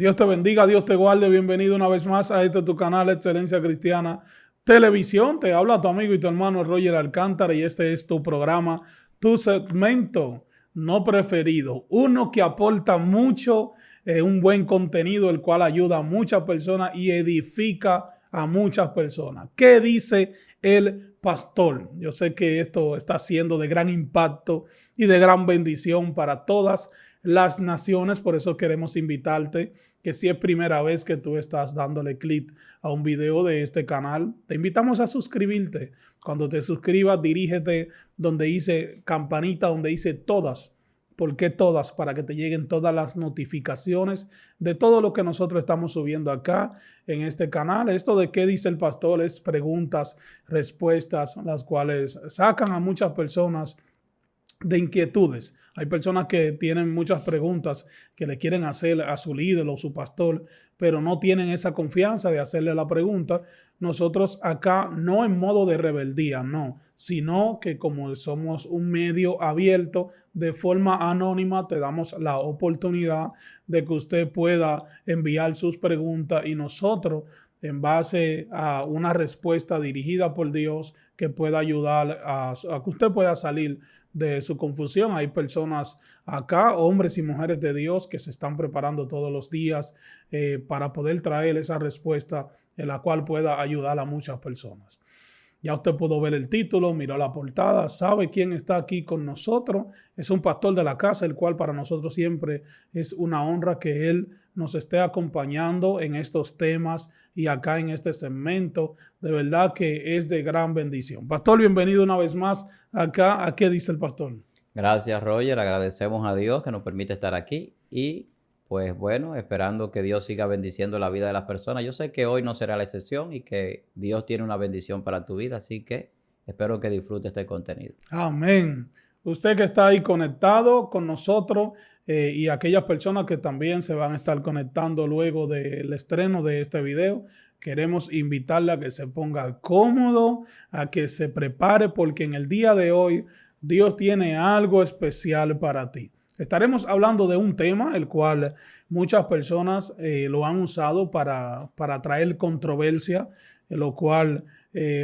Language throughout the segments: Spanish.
Dios te bendiga, Dios te guarde. Bienvenido una vez más a este tu canal Excelencia Cristiana Televisión. Te habla tu amigo y tu hermano Roger Alcántara y este es tu programa, tu segmento no preferido. Uno que aporta mucho, un buen contenido, el cual ayuda a muchas personas y edifica a muchas personas. ¿Qué dice el pastor? Yo sé que esto está siendo de gran impacto y de gran bendición para todas las naciones, por eso queremos invitarte que si es primera vez que tú estás dándole clic a un video de este canal, te invitamos a suscribirte. Cuando te suscribas, dirígete donde dice campanita, donde dice todas. ¿Por qué todas? Para que te lleguen todas las notificaciones de todo lo que nosotros estamos subiendo acá en este canal. Esto de qué dice el pastor es preguntas, respuestas, las cuales sacan a muchas personas de inquietudes. Hay personas que tienen muchas preguntas que le quieren hacer a su líder o su pastor, pero no tienen esa confianza de hacerle la pregunta. Nosotros acá no en modo de rebeldía, no, sino que como somos un medio abierto, de forma anónima, te damos la oportunidad de que usted pueda enviar sus preguntas y nosotros, en base a una respuesta dirigida por Dios, que pueda ayudar a que usted pueda salir de su confusión. Hay personas acá, hombres y mujeres de Dios, que se están preparando todos los días para poder traer esa respuesta en la cual pueda ayudar a muchas personas. Ya usted pudo ver el título, miró la portada, sabe quién está aquí con nosotros. Es un pastor de la casa, el cual para nosotros siempre es una honra que él nos esté acompañando en estos temas y acá en este segmento. De verdad que es de gran bendición. Pastor, bienvenido una vez más acá. ¿A qué dice el pastor? Gracias, Roger. Agradecemos a Dios que nos permite estar aquí y pues bueno, esperando que Dios siga bendiciendo la vida de las personas. Yo sé que hoy no será la excepción y que Dios tiene una bendición para tu vida, así que espero que disfrute este contenido. Amén. Usted que está ahí conectado con nosotros y aquellas personas que también se van a estar conectando luego del estreno de este video, queremos invitarle a que se ponga cómodo, a que se prepare, porque en el día de hoy Dios tiene algo especial para ti. Estaremos hablando de un tema el cual muchas personas lo han usado para traer controversia, lo cual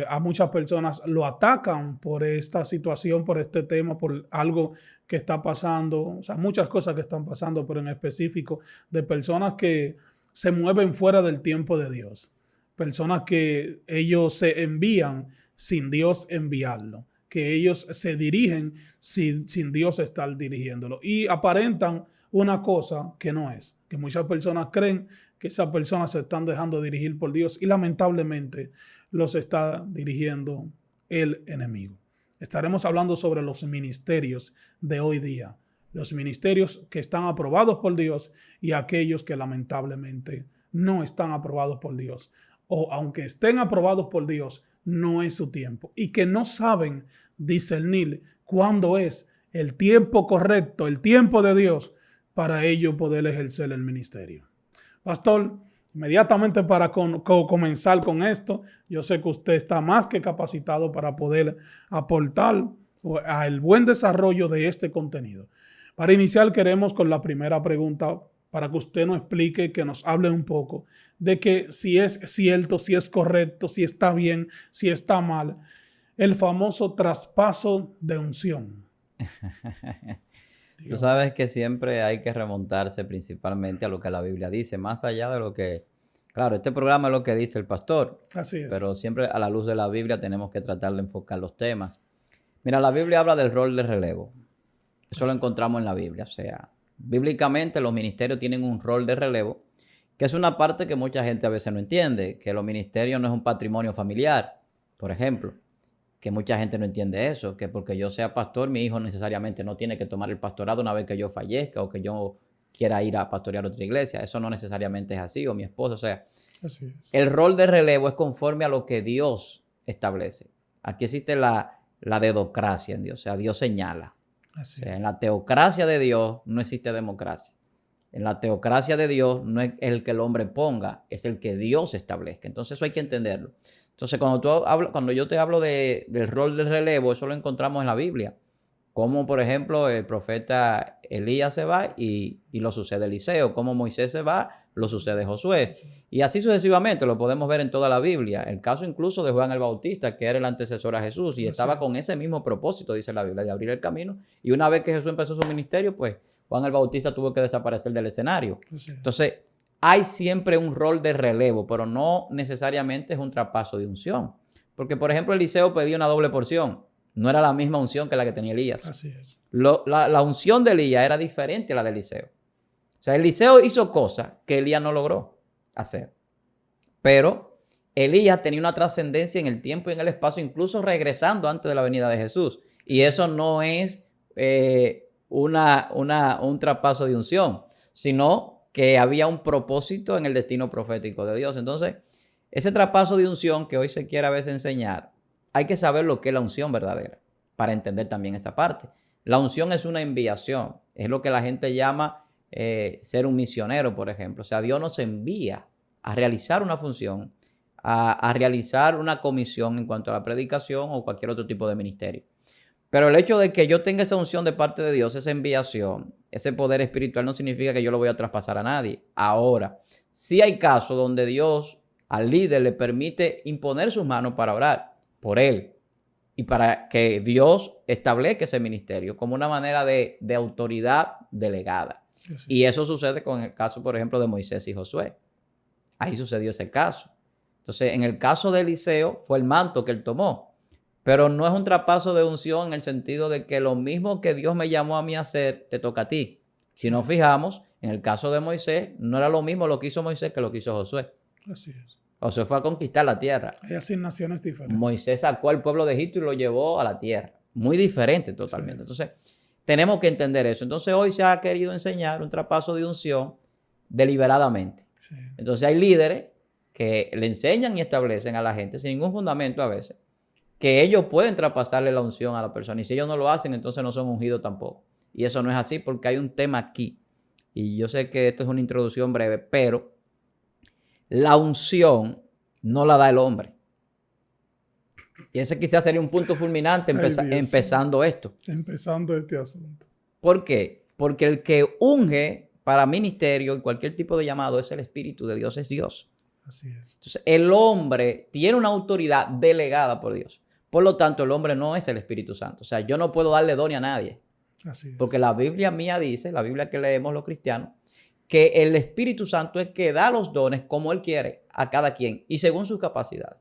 a muchas personas lo atacan por esta situación, por este tema, por algo que está pasando, o sea, muchas cosas que están pasando, pero en específico de personas que se mueven fuera del tiempo de Dios, personas que ellos se envían sin Dios enviarlo, que ellos se dirigen sin Dios estar dirigiéndolo y aparentan una cosa que no es, que muchas personas creen que esas personas se están dejando dirigir por Dios y lamentablemente los está dirigiendo el enemigo. Estaremos hablando sobre los ministerios de hoy día, los ministerios que están aprobados por Dios y aquellos que lamentablemente no están aprobados por Dios, o aunque estén aprobados por Dios, no es su tiempo y que no saben discernir cuándo es el tiempo correcto, el tiempo de Dios para ellos poder ejercer el ministerio. Pastor, inmediatamente para comenzar con esto, yo sé que usted está más que capacitado para poder aportar al buen desarrollo de este contenido. Para iniciar, queremos con la primera pregunta para que usted nos explique, que nos hable un poco de que si es cierto, si es correcto, si está bien, si está mal, el famoso traspaso de unción. Tú sabes que siempre hay que remontarse principalmente a lo que la Biblia dice, más allá de lo que, claro, este programa es lo que dice el pastor, Así es. pero siempre a la luz de la Biblia tenemos que tratar de enfocar los temas. Mira, la Biblia habla del rol de relevo. Eso lo encontramos en la Biblia, o sea, bíblicamente los ministerios tienen un rol de relevo, que es una parte que mucha gente a veces no entiende, que los ministerios no es un patrimonio familiar, por ejemplo, que mucha gente no entiende eso, que porque yo sea pastor, mi hijo necesariamente no tiene que tomar el pastorado una vez que yo fallezca o que yo quiera ir a pastorear otra iglesia. Eso no necesariamente es así, o mi esposo, o sea, Así es. El rol de relevo es conforme a lo que Dios establece. Aquí existe la dedocracia en Dios, o sea, Dios señala. O sea, en la teocracia de Dios no existe democracia. En la teocracia de Dios no es el que el hombre ponga, es el que Dios establezca. Entonces eso hay que entenderlo. Entonces cuando yo te hablo del rol del relevo, eso lo encontramos en la Biblia. Como por ejemplo el profeta Elías se va y lo sucede Eliseo. Como Moisés se va, lo sucede Josué. Y así sucesivamente lo podemos ver en toda la Biblia. El caso incluso de Juan el Bautista, que era el antecesor a Jesús y estaba con ese mismo propósito, dice la Biblia, de abrir el camino. Y una vez que Jesús empezó su ministerio, pues Juan el Bautista tuvo que desaparecer del escenario. Entonces, hay siempre un rol de relevo, pero no necesariamente es un traspaso de unción. Porque, por ejemplo, Eliseo pedía una doble porción. No era la misma unción que la que tenía Elías. Así es. La unción de Elías era diferente a la de Eliseo. O sea, Eliseo hizo cosas que Elías no logró hacer. Pero Elías tenía una trascendencia en el tiempo y en el espacio, incluso regresando antes de la venida de Jesús. Y eso no es un traspaso de unción, sino que había un propósito en el destino profético de Dios. Entonces, ese traspaso de unción que hoy se quiere a veces enseñar, hay que saber lo que es la unción verdadera para entender también esa parte. La unción es una enviación, es lo que la gente llama ser un misionero, por ejemplo. O sea, Dios nos envía a realizar una función, a realizar una comisión en cuanto a la predicación o cualquier otro tipo de ministerio. Pero el hecho de que yo tenga esa unción de parte de Dios, esa enviación, ese poder espiritual, no significa que yo lo voy a traspasar a nadie. Ahora, sí hay casos donde Dios al líder le permite imponer sus manos para orar por él y para que Dios establezca ese ministerio como una manera de autoridad delegada. Sí. Y eso sucede con el caso, por ejemplo, de Moisés y Josué. Ahí sucedió ese caso. Entonces, en el caso de Eliseo, fue el manto que él tomó. Pero no es un traspaso de unción en el sentido de que lo mismo que Dios me llamó a mí a hacer, te toca a ti. Si nos fijamos, en el caso de Moisés, no era lo mismo lo que hizo Moisés que lo que hizo Josué. Así es. Josué fue a conquistar la tierra. Hay asignaciones diferentes. Moisés sacó al pueblo de Egipto y lo llevó a la tierra. Muy diferente totalmente. Sí. Entonces, tenemos que entender eso. Entonces, hoy se ha querido enseñar un traspaso de unción deliberadamente. Sí. Entonces, hay líderes que le enseñan y establecen a la gente, sin ningún fundamento a veces, que ellos pueden traspasarle la unción a la persona. Y si ellos no lo hacen, entonces no son ungidos tampoco. Y eso no es así porque hay un tema aquí. Y yo sé que esto es una introducción breve, pero la unción no la da el hombre. Y ese quizás sería un punto fulminante empezando esto. Empezando este asunto. ¿Por qué? Porque el que unge para ministerio y cualquier tipo de llamado es el Espíritu de Dios, es Dios. Así es. Entonces, el hombre tiene una autoridad delegada por Dios. Por lo tanto, el hombre no es el Espíritu Santo. O sea, yo no puedo darle don a nadie. Así es. Porque la Biblia mía dice, la Biblia que leemos los cristianos, que el Espíritu Santo es que da los dones como Él quiere a cada quien y según sus capacidades.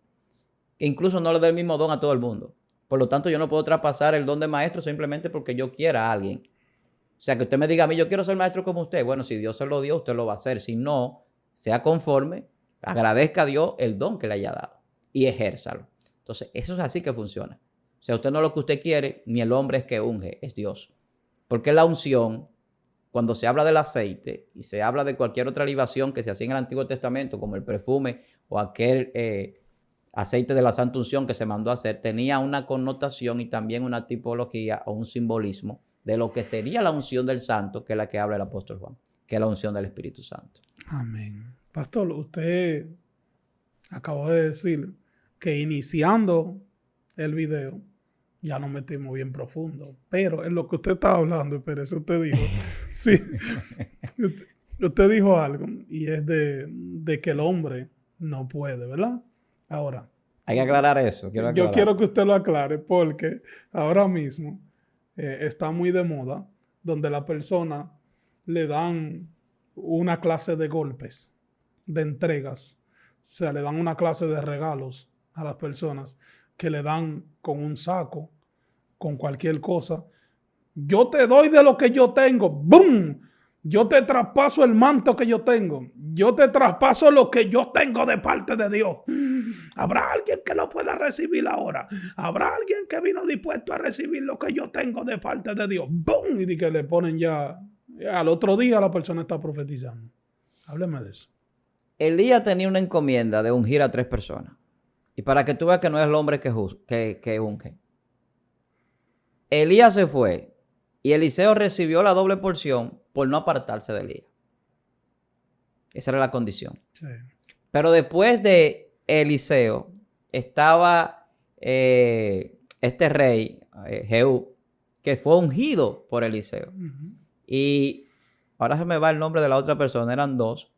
Que incluso no le da el mismo don a todo el mundo. Por lo tanto, yo no puedo traspasar el don de maestro simplemente porque yo quiera a alguien. O sea, que usted me diga a mí, yo quiero ser maestro como usted. Bueno, si Dios se lo dio, usted lo va a hacer. Si no, sea conforme, agradezca a Dios el don que le haya dado y ejérzalo. Entonces, eso es así que funciona. O sea, usted no es lo que usted quiere, ni el hombre es que unge, es Dios. Porque la unción, cuando se habla del aceite y se habla de cualquier otra libación que se hacía en el Antiguo Testamento, como el perfume o aquel aceite de la Santa Unción que se mandó a hacer, tenía una connotación y también una tipología o un simbolismo de lo que sería la unción del Santo, que es la que habla el apóstol Juan, que es la unción del Espíritu Santo. Amén. Pastor, usted acabó de decir que iniciando el video ya nos metimos bien profundo, pero en lo que usted estaba hablando, espérese, usted dijo, sí, usted dijo algo y es de que el hombre no puede, ¿verdad? Ahora, hay que aclarar eso. Yo quiero que usted lo aclare porque ahora mismo está muy de moda donde la persona le dan una clase de golpes, de entregas, o sea, le dan una clase de regalos a las personas que le dan con un saco, con cualquier cosa. Yo te doy de lo que yo tengo. ¡Bum! Yo te traspaso el manto que yo tengo. Yo te traspaso lo que yo tengo de parte de Dios. ¿Habrá alguien que lo pueda recibir ahora? ¿Habrá alguien que vino dispuesto a recibir lo que yo tengo de parte de Dios? ¡Bum! Y que le ponen ya al otro día la persona está profetizando. Hábleme de eso. Elías tenía una encomienda de ungir a 3 personas. Y para que tú veas que no es el hombre que unge. Elías se fue y Eliseo recibió la doble porción por no apartarse de Elías. Esa era la condición. Sí. Pero después de Eliseo estaba este rey, Jehú, que fue ungido por Eliseo. Uh-huh. Y ahora se me va el nombre de la otra persona, eran 2.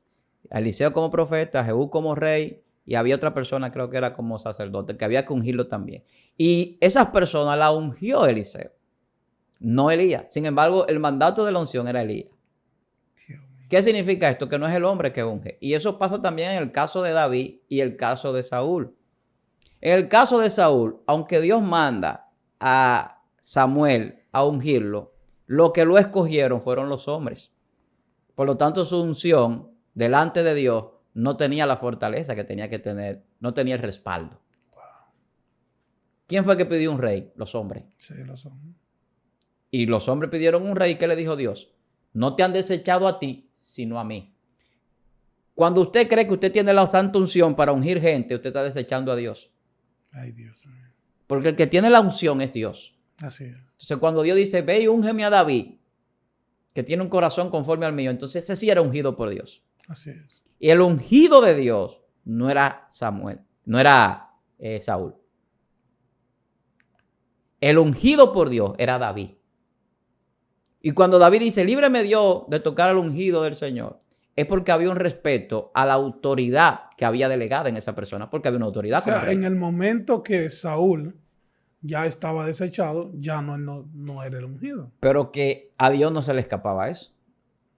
A Eliseo como profeta, a Jehú como rey, y había otra persona, creo que era como sacerdote, que había que ungirlo también. Y esas personas la ungió Eliseo, no Elías. Sin embargo, el mandato de la unción era Elías. ¿Qué significa esto? Que no es el hombre que unge. Y eso pasa también en el caso de David y el caso de Saúl. En el caso de Saúl, aunque Dios manda a Samuel a ungirlo, lo que lo escogieron fueron los hombres. Por lo tanto, su unción delante de Dios no tenía la fortaleza que tenía que tener, no tenía el respaldo. Wow. ¿Quién fue el que pidió un rey? Los hombres. Sí, los hombres. Y los hombres pidieron un rey. ¿Qué le dijo Dios? No te han desechado a ti, sino a mí. Cuando usted cree que usted tiene la santa unción para ungir gente, usted está desechando a Dios. Ay, Dios mío. Porque el que tiene la unción es Dios. Así es. Entonces, cuando Dios dice, ve y úngeme a David, que tiene un corazón conforme al mío, entonces ese sí era ungido por Dios. Así es. Y el ungido de Dios no era Samuel, no era Saúl. El ungido por Dios era David. Y cuando David dice, líbreme Dios de tocar al ungido del Señor, es porque había un respeto a la autoridad que había delegada en esa persona, porque había una autoridad. O sea, en el momento que Saúl ya estaba desechado, ya no era el ungido. Pero que a Dios no se le escapaba eso.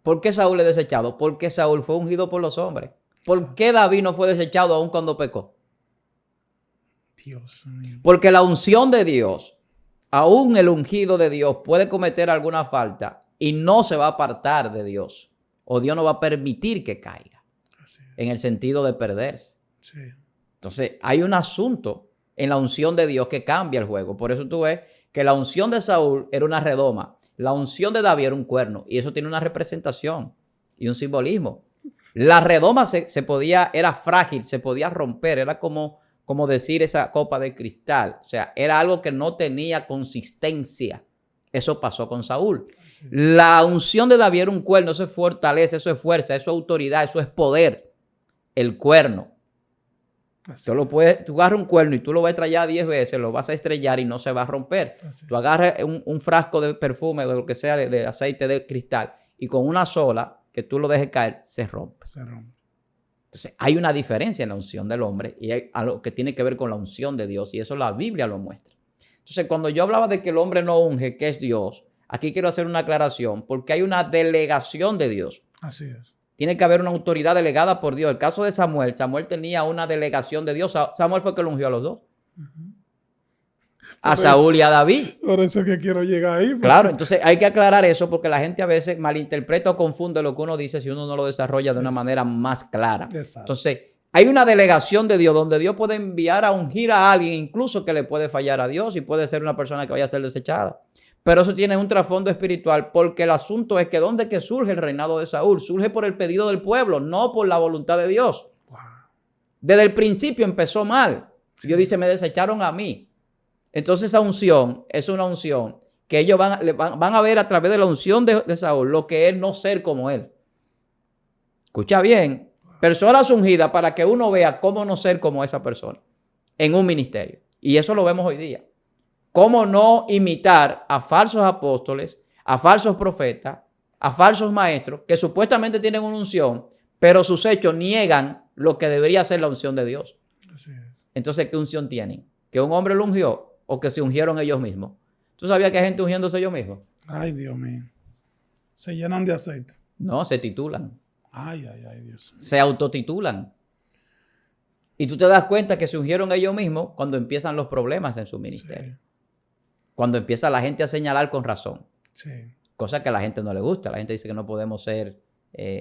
¿Por qué Saúl es desechado? Porque Saúl fue ungido por los hombres. ¿Por qué David no fue desechado aun cuando pecó? Dios mío. Porque la unción de Dios, aún el ungido de Dios puede cometer alguna falta y no se va a apartar de Dios. O Dios no va a permitir que caiga. En el sentido de perderse. Sí. Entonces, hay un asunto en la unción de Dios que cambia el juego. Por eso tú ves que la unción de Saúl era una redoma. La unción de David era un cuerno. Y eso tiene una representación y un simbolismo. La redoma era frágil, se podía romper. Era como decir esa copa de cristal. O sea, era algo que no tenía consistencia. Eso pasó con Saúl. Sí. La unción de David era un cuerno. Eso es fortaleza, eso es fuerza, eso es autoridad, eso es poder. El cuerno. Tú agarras un cuerno y tú lo vas a estrellar 10 veces, lo vas a estrellar y no se va a romper. Así. Tú agarras un frasco de perfume, de lo que sea, de aceite de cristal, y con una sola, que tú lo dejes caer, se rompe. Entonces, hay una diferencia en la unción del hombre y hay algo que tiene que ver con la unción de Dios, y eso la Biblia lo muestra. Entonces, cuando yo hablaba de que el hombre no unge, que es Dios, aquí quiero hacer una aclaración, porque hay una delegación de Dios. Así es. Tiene que haber una autoridad delegada por Dios. El caso de Samuel tenía una delegación de Dios. Samuel fue el que lo ungió a los dos. A Saúl y a David. Por eso es que quiero llegar ahí. Porque... Claro, entonces hay que aclarar eso porque la gente a veces malinterpreta o confunde lo que uno dice si uno no lo desarrolla de una manera más clara. Exacto. Entonces, hay una delegación de Dios donde Dios puede enviar a ungir a alguien, incluso que le puede fallar a Dios y puede ser una persona que vaya a ser desechada. Pero eso tiene un trasfondo espiritual porque el asunto es que ¿dónde es que surge el reinado de Saúl? Surge por el pedido del pueblo, no por la voluntad de Dios. Wow. Desde el principio empezó mal. Sí. Dios dice, me desecharon a mí. Entonces esa unción es una unción que ellos van a ver a través de la unción de Saúl lo que es no ser como él. Escucha bien. Wow. Personas ungidas para que uno vea cómo no ser como esa persona en un ministerio. Y eso lo vemos hoy día. ¿Cómo no imitar a falsos apóstoles, a falsos profetas, a falsos maestros que supuestamente tienen una unción, pero sus hechos niegan lo que debería ser la unción de Dios? Así es. Entonces, ¿qué unción tienen? ¿Que un hombre lo ungió o que se ungieron ellos mismos? ¿Tú sabías que hay gente ungiéndose ellos mismos? Ay, Dios mío. Se llenan de aceite. No, se titulan. Ay, Dios mío. Se autotitulan. Y tú te das cuenta que se ungieron ellos mismos cuando empiezan los problemas en su ministerio. Sí. Cuando empieza la gente a señalar con razón. Sí. Cosa que a la gente no le gusta. La gente dice que no podemos ser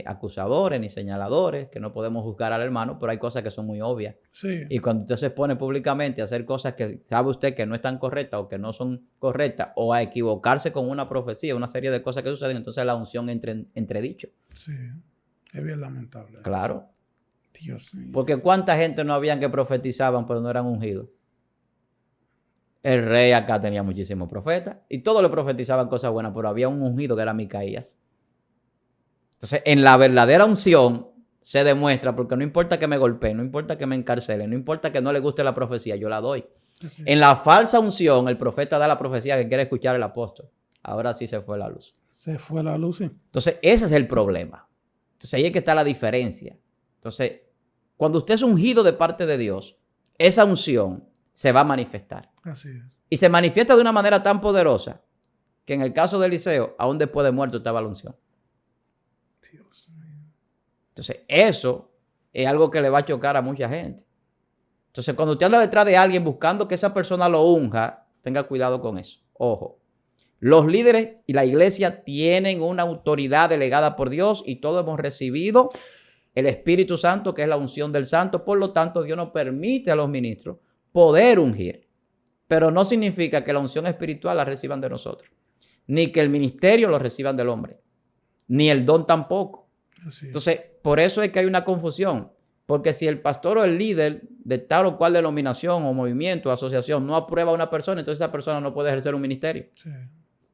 acusadores ni señaladores, que no podemos juzgar al hermano, pero hay cosas que son muy obvias. Sí. Y cuando usted se pone públicamente a hacer cosas que sabe usted que no están correctas o que no son correctas, o a equivocarse con una profecía, una serie de cosas que suceden, entonces la unción entra en entredicho. Sí, es bien lamentable. Claro. Dios mío. Porque cuánta gente no habían que profetizaban, pero no eran ungidos. El rey acá tenía muchísimos profetas y todos le profetizaban cosas buenas, pero había un ungido que era Micaías. Entonces, en la verdadera unción se demuestra, porque no importa que me golpeen, no importa que me encarcelen, no importa que no le guste la profecía, yo la doy. Sí. En la falsa unción, el profeta da la profecía que quiere escuchar el apóstol. Ahora sí se fue la luz. Se fue la luz, sí. Entonces, ese es el problema. Entonces, ahí es que está la diferencia. Entonces, cuando usted es ungido de parte de Dios, esa unción se va a manifestar. Así es. Y se manifiesta de una manera tan poderosa que en el caso de Eliseo, aún después de muerto estaba la unción. Dios mío. Entonces, eso es algo que le va a chocar a mucha gente. Entonces, cuando usted anda detrás de alguien buscando que esa persona lo unja, tenga cuidado con eso. Ojo, los líderes y la iglesia tienen una autoridad delegada por Dios y todos hemos recibido el Espíritu Santo, que es la unción del Santo. Por lo tanto, Dios nos permite a los ministros poder ungir. Pero no significa que la unción espiritual la reciban de nosotros, ni que el ministerio lo reciban del hombre, ni el don tampoco. Entonces, por eso es que hay una confusión. Porque si el pastor o el líder de tal o cual denominación o movimiento o asociación no aprueba a una persona, entonces esa persona no puede ejercer un ministerio. Sí.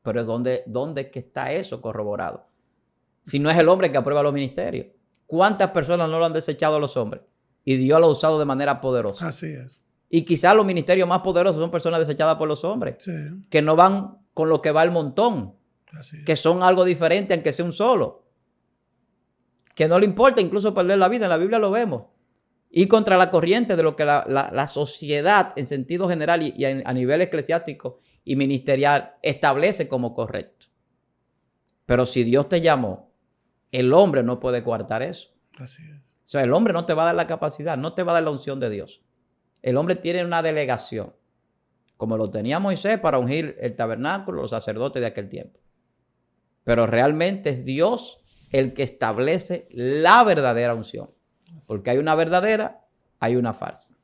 Pero es ¿dónde es que está eso corroborado? Si no es el hombre que aprueba los ministerios. ¿Cuántas personas no lo han desechado a los hombres? Y Dios lo ha usado de manera poderosa. Así es. Y quizás los ministerios más poderosos son personas desechadas por los hombres. Sí. Que no van con lo que va el montón. Así es. Que son algo diferente aunque sea un solo. Que no le importa incluso perder la vida. En la Biblia lo vemos. Ir contra la corriente de lo que la sociedad en sentido general y a nivel eclesiástico y ministerial establece como correcto. Pero si Dios te llamó, el hombre no puede coartar eso. Así es. O sea, el hombre no te va a dar la capacidad, no te va a dar la unción de Dios. El hombre tiene una delegación, como lo tenía Moisés para ungir el tabernáculo, los sacerdotes de aquel tiempo. Pero realmente es Dios el que establece la verdadera unción. Porque hay una verdadera, hay una falsa.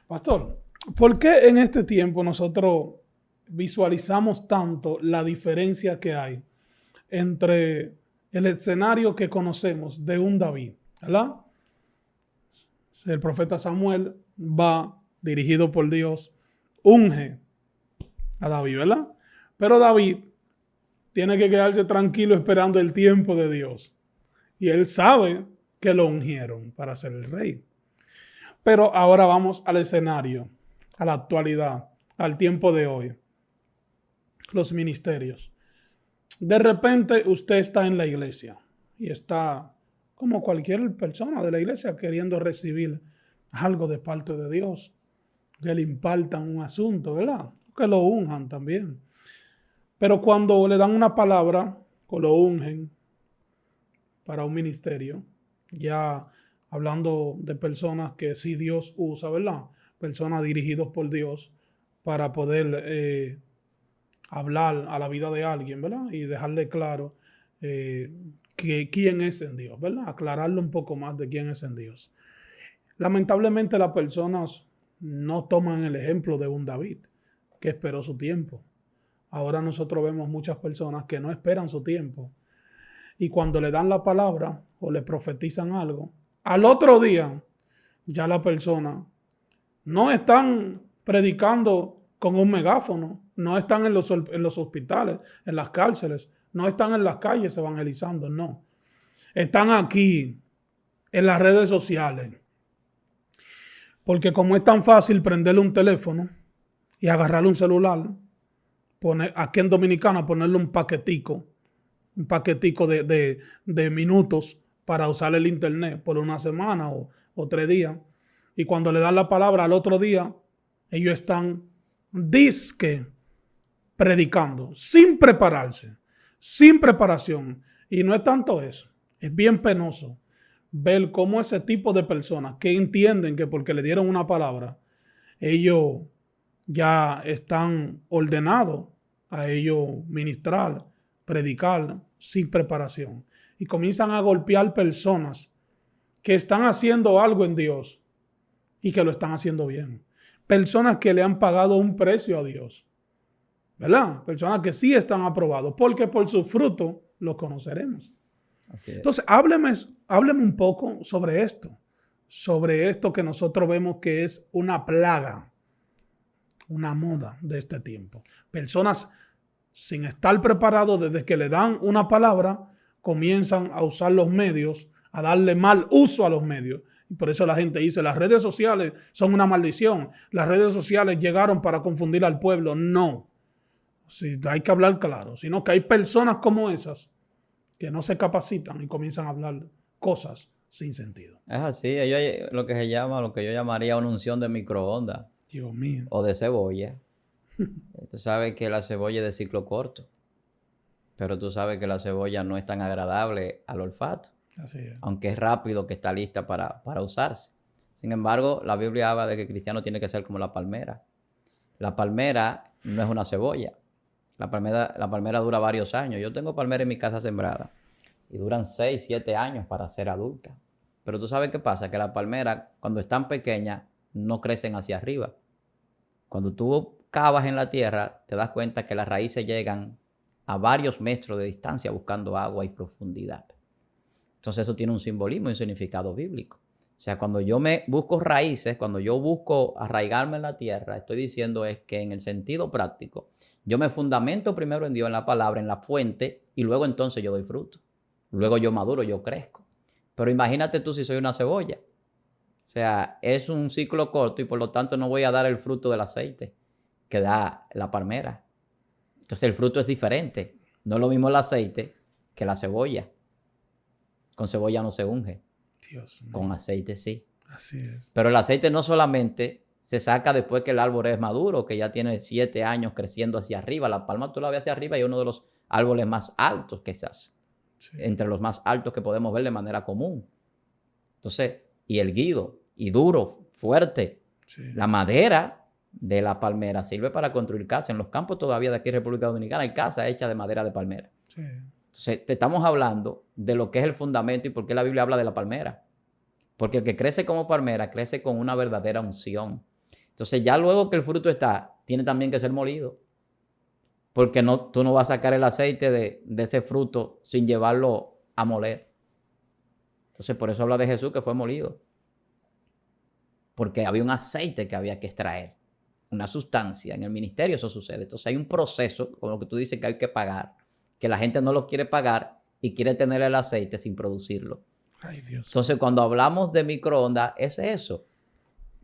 Pastor, ¿por qué en este tiempo nosotros visualizamos tanto la diferencia que hay entre el escenario que conocemos de un David, ¿verdad? El profeta Samuel va, dirigido por Dios, unge a David, ¿verdad? Pero David tiene que quedarse tranquilo esperando el tiempo de Dios. Y él sabe que lo ungieron para ser el rey. Pero ahora vamos al escenario, a la actualidad, al tiempo de hoy. Los ministerios. De repente usted está en la iglesia y está como cualquier persona de la iglesia queriendo recibir algo de parte de Dios, que le impartan un asunto, ¿verdad? Que lo unjan también. Pero cuando le dan una palabra o lo ungen para un ministerio, ya hablando de personas que sí Dios usa, ¿verdad? Personas dirigidos por Dios para poder hablar a la vida de alguien, ¿verdad? Y dejarle claro que quién es en Dios, ¿verdad? Aclararle un poco más de quién es en Dios. Lamentablemente las personas no toman el ejemplo de un David que esperó su tiempo. Ahora nosotros vemos muchas personas que no esperan su tiempo y cuando le dan la palabra o le profetizan algo, al otro día ya la persona no están predicando con un megáfono, no están en los hospitales, en las cárceles, no están en las calles evangelizando, no. Están aquí en las redes sociales. Porque como es tan fácil prenderle un teléfono y agarrarle un celular, aquí en Dominicana ponerle un paquetico de minutos para usar el internet por una semana o 3 días. Y cuando le dan la palabra al otro día, ellos están disque predicando, sin prepararse, sin preparación. Y no es tanto eso, es bien penoso ver cómo ese tipo de personas que entienden que porque le dieron una palabra, ellos ya están ordenados a ellos ministrar, predicar sin preparación. Y comienzan a golpear personas que están haciendo algo en Dios y que lo están haciendo bien. Personas que le han pagado un precio a Dios, ¿verdad? Personas que sí están aprobados, porque por su fruto los conoceremos. Así es. Entonces, hábleme un poco sobre esto que nosotros vemos que es una plaga, una moda de este tiempo. Personas sin estar preparados desde que le dan una palabra, comienzan a usar los medios, a darle mal uso a los medios. Y por eso la gente dice, las redes sociales son una maldición. Las redes sociales llegaron para confundir al pueblo. No. Sí, hay que hablar claro. Sino que hay personas como esas que no se capacitan y comienzan a hablar cosas sin sentido. Es así, lo que se llama, lo que yo llamaría una unción de microondas Dios mío. o de cebolla. Tú sabes que la cebolla es de ciclo corto, pero tú sabes que la cebolla no es tan agradable al olfato, Así es. aunque es rápido que está lista para usarse. Sin embargo, la Biblia habla de que el cristiano tiene que ser como la palmera. La palmera no es una cebolla. La palmera dura varios años. Yo tengo palmera en mi casa sembrada y duran 6, 7 años para ser adultas. Pero tú sabes qué pasa, que las palmeras cuando están pequeñas no crecen hacia arriba. Cuando tú cavas en la tierra, te das cuenta que las raíces llegan a varios metros de distancia buscando agua y profundidad. Entonces eso tiene un simbolismo y un significado bíblico. O sea, cuando yo me busco raíces, cuando yo busco arraigarme en la tierra, estoy diciendo es que en el sentido práctico, yo me fundamento primero en Dios, en la palabra, en la fuente, y luego entonces yo doy fruto. Luego yo maduro, yo crezco. Pero imagínate tú si soy una cebolla. O sea, es un ciclo corto y por lo tanto no voy a dar el fruto del aceite que da la palmera. Entonces el fruto es diferente. No es lo mismo el aceite que la cebolla. Con cebolla no se unge. Dios mío. Con aceite sí. Así es. Pero el aceite no solamente se saca después que el árbol es maduro, que ya tiene 7 años creciendo hacia arriba. La palma tú la ves hacia arriba y es uno de los árboles más altos que se hace. Sí. Entre los más altos que podemos ver de manera común. Entonces, y erguido, y duro, fuerte. Sí. La madera de la palmera sirve para construir casas. En los campos todavía de aquí en República Dominicana hay casas hechas de madera de palmera. Sí. Entonces, te estamos hablando de lo que es el fundamento y por qué la Biblia habla de la palmera. Porque el que crece como palmera crece con una verdadera unción. Entonces, ya luego que el fruto está, tiene también que ser molido. Porque tú no vas a sacar el aceite de ese fruto sin llevarlo a moler. Entonces, por eso habla de Jesús que fue molido. Porque había un aceite que había que extraer. Una sustancia. En el ministerio eso sucede. Entonces, hay un proceso, como lo que tú dices, que hay que pagar. Que la gente no lo quiere pagar y quiere tener el aceite sin producirlo. Ay, Dios. Entonces, cuando hablamos de microondas, es eso.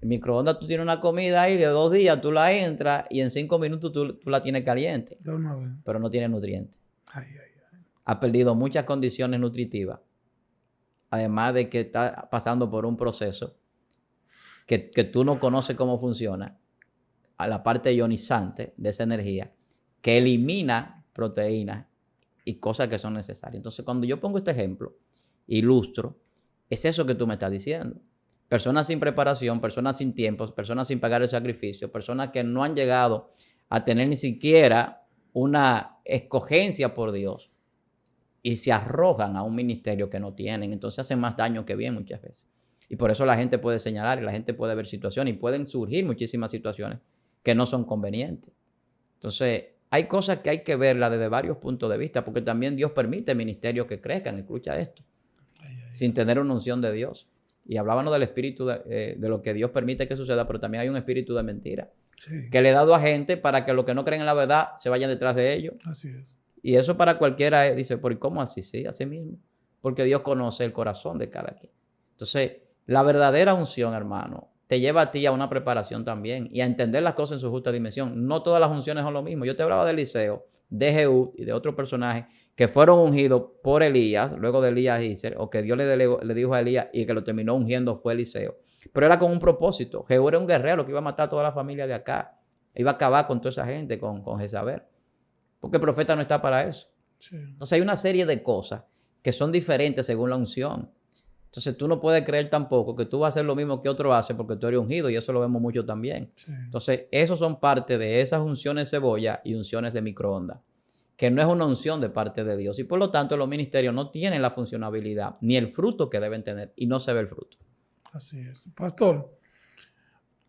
En microondas tú tienes una comida ahí de 2 días, tú la entras y en 5 minutos tú la tienes caliente. Pero no tiene nutrientes. Ha perdido muchas condiciones nutritivas. Además de que está pasando por un proceso que tú no conoces cómo funciona, a la parte ionizante de esa energía, que elimina proteínas y cosas que son necesarias. Entonces, cuando yo pongo este ejemplo, ilustro, es eso que tú me estás diciendo. Personas sin preparación, personas sin tiempos, personas sin pagar el sacrificio, personas que no han llegado a tener ni siquiera una escogencia por Dios y se arrojan a un ministerio que no tienen. Entonces hacen más daño que bien muchas veces. Y por eso la gente puede señalar y la gente puede ver situaciones y pueden surgir muchísimas situaciones que no son convenientes. Entonces, hay cosas que hay que verlas desde varios puntos de vista, porque también Dios permite ministerios que crezcan, escucha esto, sin tener una unción de Dios. Y hablábamos del espíritu de lo que Dios permite que suceda, pero también hay un espíritu de mentira que le he dado a gente para que los que no creen en la verdad se vayan detrás de ellos. Así es. Y eso para cualquiera dice, ¿por cómo así? Sí, así mismo. Porque Dios conoce el corazón de cada quien. Entonces, la verdadera unción, hermano, te lleva a ti a una preparación también y a entender las cosas en su justa dimensión. No todas las unciones son lo mismo. Yo te hablaba de Eliseo, de Jehú y de otros personajes que fueron ungidos por Elías, luego de Elías o que Dios le dijo a Elías y que lo terminó ungiendo fue Eliseo. Pero era con un propósito. Jehú era un guerrero que iba a matar a toda la familia de acá. Iba a acabar con toda esa gente, con Jezabel. Porque el profeta no está para eso. Sí. Entonces hay una serie de cosas que son diferentes según la unción. Entonces tú no puedes creer tampoco que tú vas a hacer lo mismo que otro hace porque tú eres ungido y eso lo vemos mucho también. Sí. Entonces esos son parte de esas unciones cebolla y unciones de microondas, que no es una unción de parte de Dios y por lo tanto los ministerios no tienen la funcionabilidad ni el fruto que deben tener y no se ve el fruto. Así es. Pastor,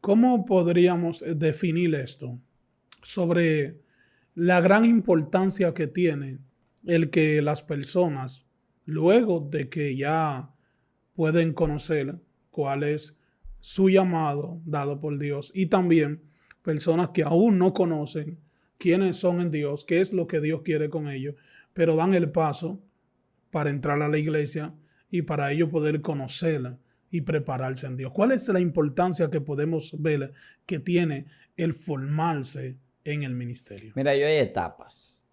¿cómo podríamos definir esto sobre la gran importancia que tiene el que las personas, luego de que ya pueden conocer cuál es su llamado dado por Dios y también personas que aún no conocen quiénes son en Dios, qué es lo que Dios quiere con ellos, pero dan el paso para entrar a la iglesia y para ellos poder conocerla y prepararse en Dios? ¿Cuál es la importancia que podemos ver que tiene el formarse en el ministerio? Mira, hay etapas.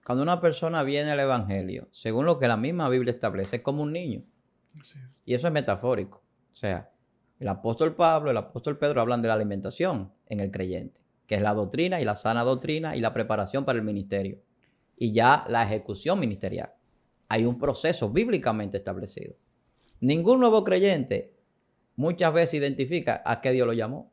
Cuando una persona viene al evangelio, según lo que la misma Biblia establece, es como un niño. Así es. Y eso es metafórico. O sea, el apóstol Pablo, el apóstol Pedro hablan de la alimentación en el creyente, que es la doctrina y la sana doctrina y la preparación para el ministerio. Y ya la ejecución ministerial. Hay un proceso bíblicamente establecido. Ningún nuevo creyente muchas veces identifica a qué Dios lo llamó.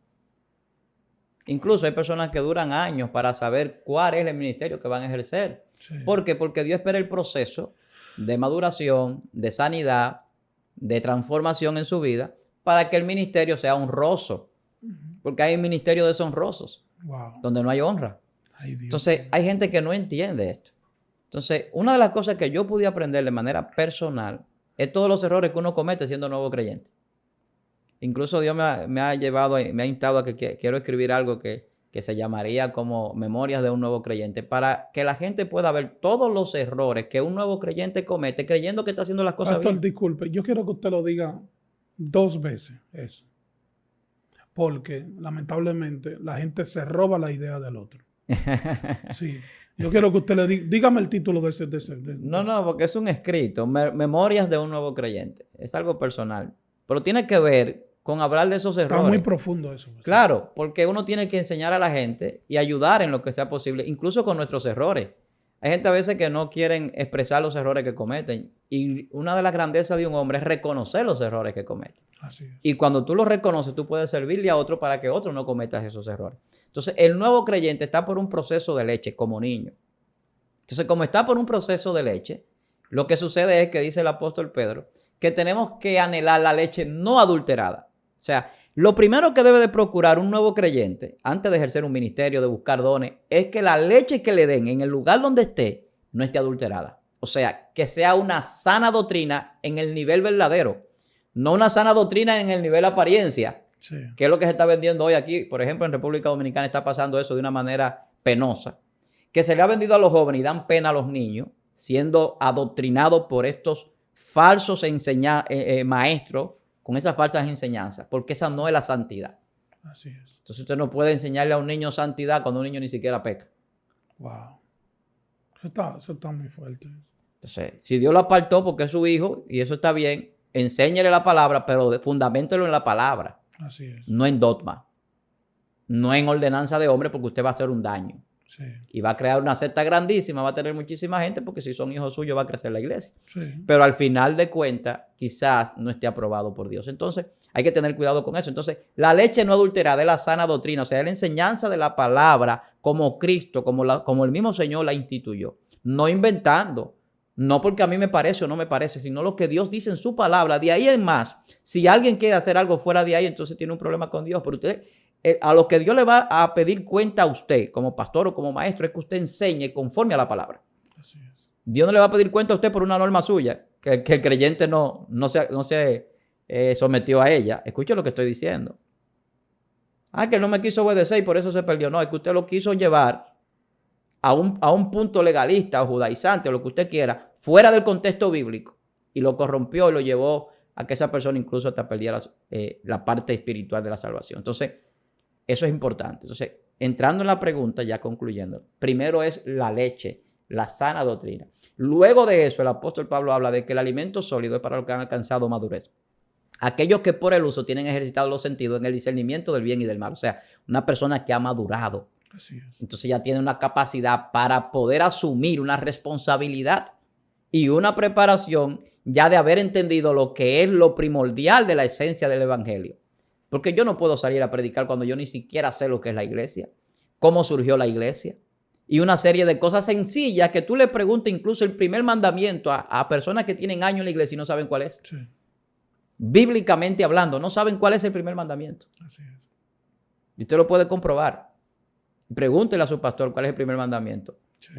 Incluso hay personas que duran años para saber cuál es el ministerio que van a ejercer. Sí. ¿Por qué? Porque Dios espera el proceso de maduración, de sanidad, de transformación en su vida para que el ministerio sea honroso. Porque hay ministerios deshonrosos, Wow. donde no hay honra. Ay, Dios. Entonces, hay gente que no entiende esto. Entonces, una de las cosas que yo pude aprender de manera personal es todos los errores que uno comete siendo nuevo creyente. Incluso Dios me ha llevado, me ha instado a que quiero escribir algo que se llamaría como Memorias de un nuevo creyente, para que la gente pueda ver todos los errores que un nuevo creyente comete creyendo que está haciendo las cosas Pastor, bien. disculpe, yo quiero que usted lo diga 2 veces eso. Porque lamentablemente la gente se roba la idea del otro. Sí. Yo quiero que usted le diga, dígame el título de ese. No, porque es un escrito, Memorias de un nuevo creyente. Es algo personal. Pero tiene que ver con hablar de esos errores. Está muy profundo eso. Claro, porque uno tiene que enseñar a la gente y ayudar en lo que sea posible, incluso con nuestros errores. Hay gente a veces que no quieren expresar los errores que cometen. Y una de las grandezas de un hombre es reconocer los errores que comete. Así es. Y cuando tú los reconoces, tú puedes servirle a otro para que otro no cometa esos errores. Entonces, el nuevo creyente está por un proceso de leche como niño. Entonces, como está por un proceso de leche, lo que sucede es que dice el apóstol Pedro que tenemos que anhelar la leche no adulterada. O sea, lo primero que debe de procurar un nuevo creyente antes de ejercer un ministerio, de buscar dones, es que la leche que le den en el lugar donde esté no esté adulterada. O sea, que sea una sana doctrina en el nivel verdadero, no una sana doctrina en el nivel apariencia, Sí. que es lo que se está vendiendo hoy aquí. Por ejemplo, en República Dominicana está pasando eso de una manera penosa, que se le ha vendido a los jóvenes y dan pena a los niños, siendo adoctrinados por estos falsos maestros con esas falsas enseñanzas, porque esa no es la santidad. Así es. Entonces usted no puede enseñarle a un niño santidad cuando un niño ni siquiera peca. Wow. Eso está muy fuerte. Entonces, si Dios lo apartó porque es su hijo, y eso está bien, enséñele la palabra, pero fundamentelo en la palabra, Así es. no en dogma, no en ordenanza de hombre, porque usted va a hacer un daño. Sí. Y va a crear una secta grandísima, va a tener muchísima gente, porque si son hijos suyos va a crecer la iglesia. Sí. Pero al final de cuentas, quizás no esté aprobado por Dios. Entonces, hay que tener cuidado con eso. Entonces, la leche no adulterada es la sana doctrina, o sea, es la enseñanza de la palabra como Cristo, como el mismo Señor la instituyó. No inventando, no porque a mí me parece o no me parece, sino lo que Dios dice en su palabra. De ahí en más, si alguien quiere hacer algo fuera de ahí, entonces tiene un problema con Dios. Pero usted, a lo que Dios le va a pedir cuenta a usted, como pastor o como maestro, es que usted enseñe conforme a la palabra. Así es. Dios no le va a pedir cuenta a usted por una norma suya, que el creyente no se sometió a ella. Escuche lo que estoy diciendo. Que él no me quiso obedecer y por eso se perdió. No, es que usted lo quiso llevar a un punto legalista o judaizante o lo que usted quiera, fuera del contexto bíblico, y lo corrompió y lo llevó a que esa persona incluso hasta perdiera la parte espiritual de la salvación. Entonces, eso es importante. Entonces, entrando en la pregunta, ya concluyendo, primero es la leche, la sana doctrina. Luego de eso, el apóstol Pablo habla de que el alimento sólido es para los que han alcanzado madurez. Aquellos que por el uso tienen ejercitado los sentidos en el discernimiento del bien y del mal. O sea, una persona que ha madurado. Así es. Entonces ya tiene una capacidad para poder asumir una responsabilidad y una preparación ya de haber entendido lo que es lo primordial de la esencia del evangelio. Porque yo no puedo salir a predicar cuando yo ni siquiera sé lo que es la iglesia, cómo surgió la iglesia y una serie de cosas sencillas que tú le preguntas incluso el primer mandamiento a personas que tienen años en la iglesia y no saben cuál es. Sí. Bíblicamente hablando, no saben cuál es el primer mandamiento. Así es. Y usted lo puede comprobar. Pregúntele a su pastor cuál es el primer mandamiento. Sí.